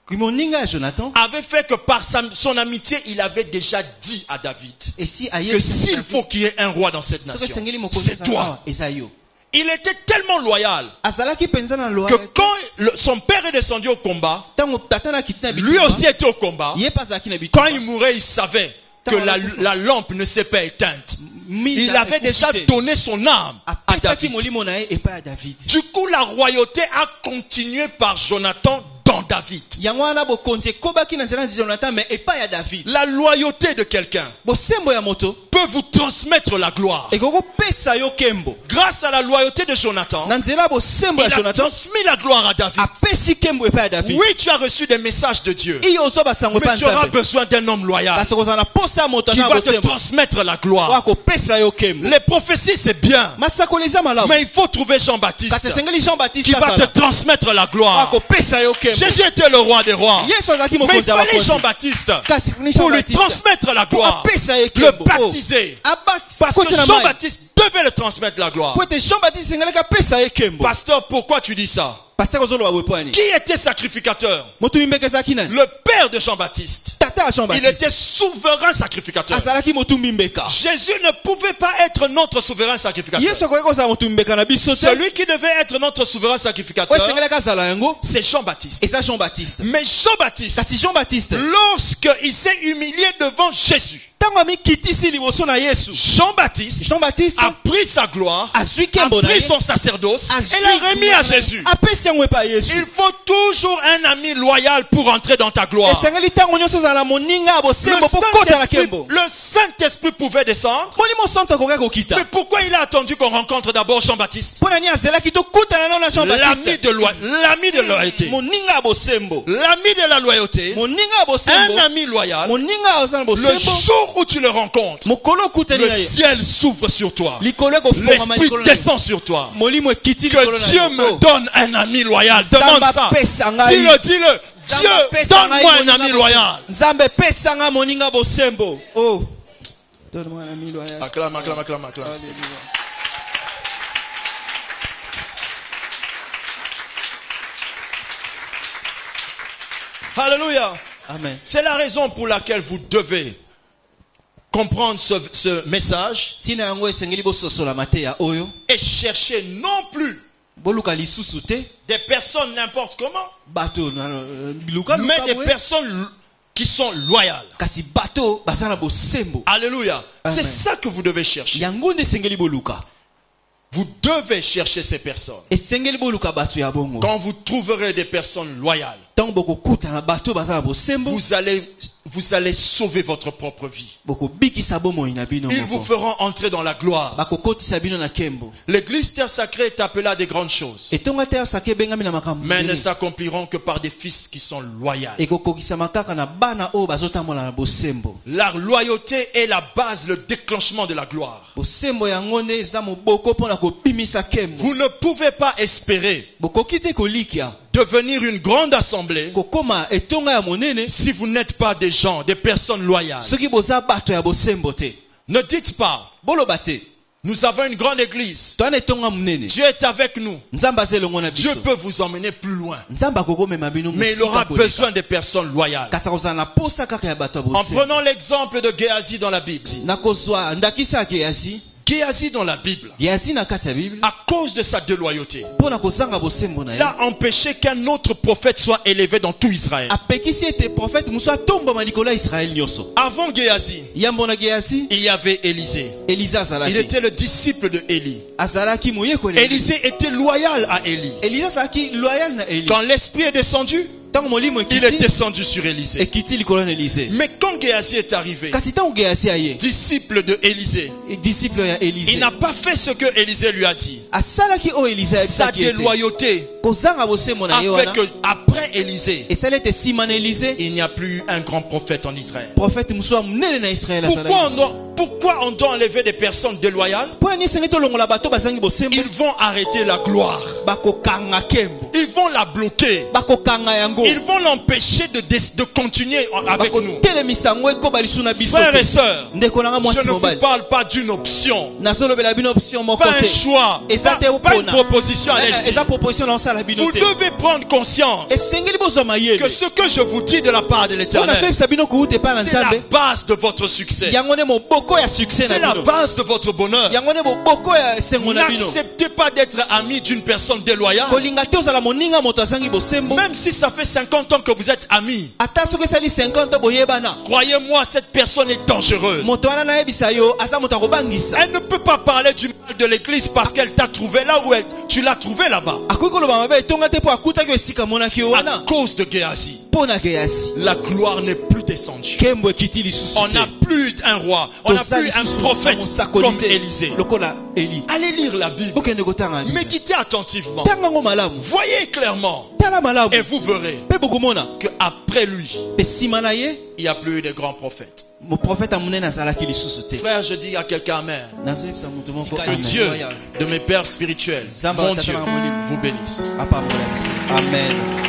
Kimoninga ya Jonathan. avait fait que par son amitié, il avait déjà dit à David Et si que aye s'il faut qu'il y ait un roi dans cette nation, c'est toi. Esayo. Il était tellement loyal Azalaki penza na que loyauté. quand son père est descendu au combat, Tango tata na kitina bitumba. lui aussi était au combat. Ye pa azalaki na Quand bitumba. il mourait, il savait que la lampe ne s'est pas éteinte. Il Mita avait déjà ekufite. donné son âme à Apesaki David. molimo na ye epa ya David. Du coup, la royauté a continué par Jonathan dans David. Yango wana bokonzi ekobaki na nzela ya Jonathan mais epa ya David. La loyauté de quelqu'un Bosembo ya moto peut vous transmettre la gloire. ekoko pesa yo kembo. Grâce à la loyauté de Jonathan, Na nzela bosembo il ya a Jonathan transmis la gloire à David. apesi kembo epa ya David. Oui, tu as reçu des messages de Dieu, Iyo ozo basango mais epa tu auras nzambe. besoin d'un homme loyal Kasi kozala na posa ya moto qui na va te bosembo. transmettre la gloire. Wako pesa yo kembo. Les prophéties, c'est bien, Masakoli eza malamu. mais il faut trouver Kasi Jean-Baptiste esengeli Jean-Baptiste qui va te asala. transmettre la gloire. Wako pesa yo kembo. Jésus était le roi des rois, Yesu azalaki mais il mokonzi ya fallait bakonzi. Jean-Baptiste Kasi ni pour lui Jean-Baptiste. transmettre la Pour gloire, apesa ye le kembo. baptiser. Parce que Jean-Baptiste devait le transmettre la gloire. Po ete Jean-Baptiste esengelaki apesa ye kembo. Pasteur, pourquoi tu dis ça? Pasteur ozoloba boye po ani. Qui était sacrificateur? Moto mimbeka ezalaki nani? Le père de Jean-Baptiste. Tata ya Il Jean-Baptiste. était souverain sacrificateur. Azalaki moto mimbeka. Jésus ne pouvait pas être notre souverain sacrificateur. Yesu akoki kozala moto mimbeka na biso te. Celui qui devait être notre souverain Oyo sacrificateur, esengelaki azala yango. c'est Jean-Baptiste. Eza Jean-Baptiste. Mais Jean-Baptiste, Kasi Jean-Baptiste. lorsqu'il s'est humilié devant Jésus, Tango amikitisi liboso na Yesu. Jean-Baptiste Jean-Baptiste a pris sa gloire, azwi a kembo na pris ye. son sacerdoce Azwi et l'a remis à Jésus. apesi yango epa ya Yesu. Il faut toujours un ami loyal pour entrer dans ta gloire. esengeli ntango nyonso ozala na moninga ya bosembo po kota na kembo. Le Saint-Esprit pouvait descendre. molimo santo akoki kokita. Mais pourquoi il a attendu qu'on rencontre d'abord Jean-Baptiste? mpo nani azelaki tokutana nao na L'ami Jean-Baptiste. de loyauté. moninga ya bosembo. L'ami de la loyauté. moninga ya bosembo. Un ami loyal. moninga oza na Le bosembo. jour jour où tu le rencontres, mokolo kutani le na ye ciel s'ouvre sur toi. likolo ekofongama L'esprit likolo na ye descend sur toi. molimo ekiti likolo Que na Dieu ye me donne un ami loyal. Demande ça. Dis-le, dis-le. Dieu, donne-moi un ami loyal. Nzambe pesanga moninga bosembo. Oh. Donne-moi un ami loyal. Acclame, acclame, acclame, acclame. Alléluia. Amen. C'est la raison pour laquelle vous devez comprendre ce message Tina yango esengeli bososola mateya oyo et chercher non plus boluka lisusu te des personnes n'importe comment, bato biluka mais des luka personnes qui sont loyales. kasi bato basala bosembo. Alléluia. Amen. C'est ça que vous devez chercher. Yango nde esengeli boluka. Vous devez chercher ces personnes. Esengeli boluka bato ya bongo. Quand vous trouverez des personnes loyales, Tango boko kutana bato basala bosembo vous allez sauver votre propre vie. boko bikisa bomoi na bino Ils vous moko. feront entrer dans la gloire. Bako kotisa bino na kembo. L'église terre sacrée est appelée à des grandes choses, Etonga te asake bengami na makambo. mais ne s'accompliront que par des fils qui sont loyaux. Ekokokisa makaka na bana o bazotambola na bosembo. La loyauté est la base, le déclenchement de la gloire. Bosembo yango nde eza moboko mpona kopimisa kembo. Vous ne pouvez pas espérer Bokoki te kolikia devenir une grande assemblée kokoma etonga ya monene si vous n'êtes pas des gens, des personnes loyales. soki boza bato ya bosembo te. Ne dites pas, Boloba te. nous avons une grande église. Toana etonga monene. Dieu est avec nous. Nzambe aza elongo na Dieu biso. peut vous emmener plus loin. Nzambe akokomema bino Mais il mosika aura koleka. besoin des personnes loyales. Kasi akozala na posa kaka ya bato ya En bosembo. prenant l'exemple de Géasi dans la Bible. Nakozwa ndakisa ya Gehazi. Géasi dans la Bible, Gehazi na kati ya Bible. à cause de sa déloyauté, Mpona kozanga bosembo na il ye. a empêché qu'un autre prophète soit élevé dans tout Israël. Apekisi ete prophète mosu atombama likolo ya Israël nyonso. Avant Géasi, Yambo na Gehazi, il y avait Élisée. Elisa Il azalaki. était le disciple de Élie. Azalaki moyekoli. Élisée était loyal à Élie. Elisa azalaki loyal na Eli. Quand l'esprit est descendu, Tango molimo il est ekiti, descendu sur Élisée. ekiti likolo na Elise. Mais quand Géasi est arrivé, Kasi tango Gehazi aye, disciple de Élisée, disciple ya Elise. il n'a pas fait ce que Élisée lui a dit. Asalaki o Elise Sa ayebisaki ete. déloyauté Kozanga bosembo na ye a fait wana. que après Élisée, Esali ete sima na Elise, il n'y a plus eu un grand prophète en Israël. prophète mosu ya monene na Israël azalaki. Pourquoi on doit enlever des personnes déloyales? Po ani esengeli tolongola bato bazangi bosembo, Ils vont arrêter la gloire. bakokanga kembo, Ils vont la bloquer. bakokanga yango, Ils vont l'empêcher de continuer avec nous. bakotelemisa yango ekoba lisu na biso Frères et te. sœurs, Ndeko nanga je mwasi ne vous mobali, parle pas d'une option, nazolobela bino option moko pas un te. choix, Eza te pas une opona. proposition à Eza proposition na osala bino Vous te. devez prendre conscience Esengeli bozwa mayele. que ce que je vous dis de la part de Mpona l'Éternel, soyebisa bino kuuta epai na c'est la Nzambe. base de votre succès. Yango nde moboko ya succès C'est na la bino. base de votre bonheur. Yango nde moboko ya esengo na bino. N'acceptez pas d'être ami d'une personne déloyale. Kolinga te ozala moninga moto azangi bosembo. Même si ça fait 50 ans que vous êtes amis, Ata soki esali 50 boyebana. croyez-moi, cette personne est dangereuse. Moto wana nayebisa yo aza moto akobangisa. Elle ne peut pas parler du mal de l'église parce qu'elle t'a trouvé là où tu l'as trouvé là-bas. Akoki koloba mabe etonga te po akutaki esika monaki yo À wana. cause de Géasi, Pona Gehazi. la gloire n'est plus descendue. Kembo ekiti lisusu On te. n'a plus un roi, on n'a Toza plus un lisusu prophète na mosakoli comme te. Élisée. Lokola Eli. Allez lire la Bible, Bokende kotanga. méditez attentivement, Tanga ngo malamu. voyez clairement Tala malamu. et vous verrez Pe bokomona. qu'après lui, Pe sima na ye, il n'y a plus eu de grands prophètes. mo prophète amunene azalaki lisusu te. Frère, je dis à quelqu'un Amen. Nazoyebisa moto moko Que amen. Dieu de mes pères spirituels, Zamba mon watata Dieu, na molimo. vous bénisse. Apambola biso. Amen.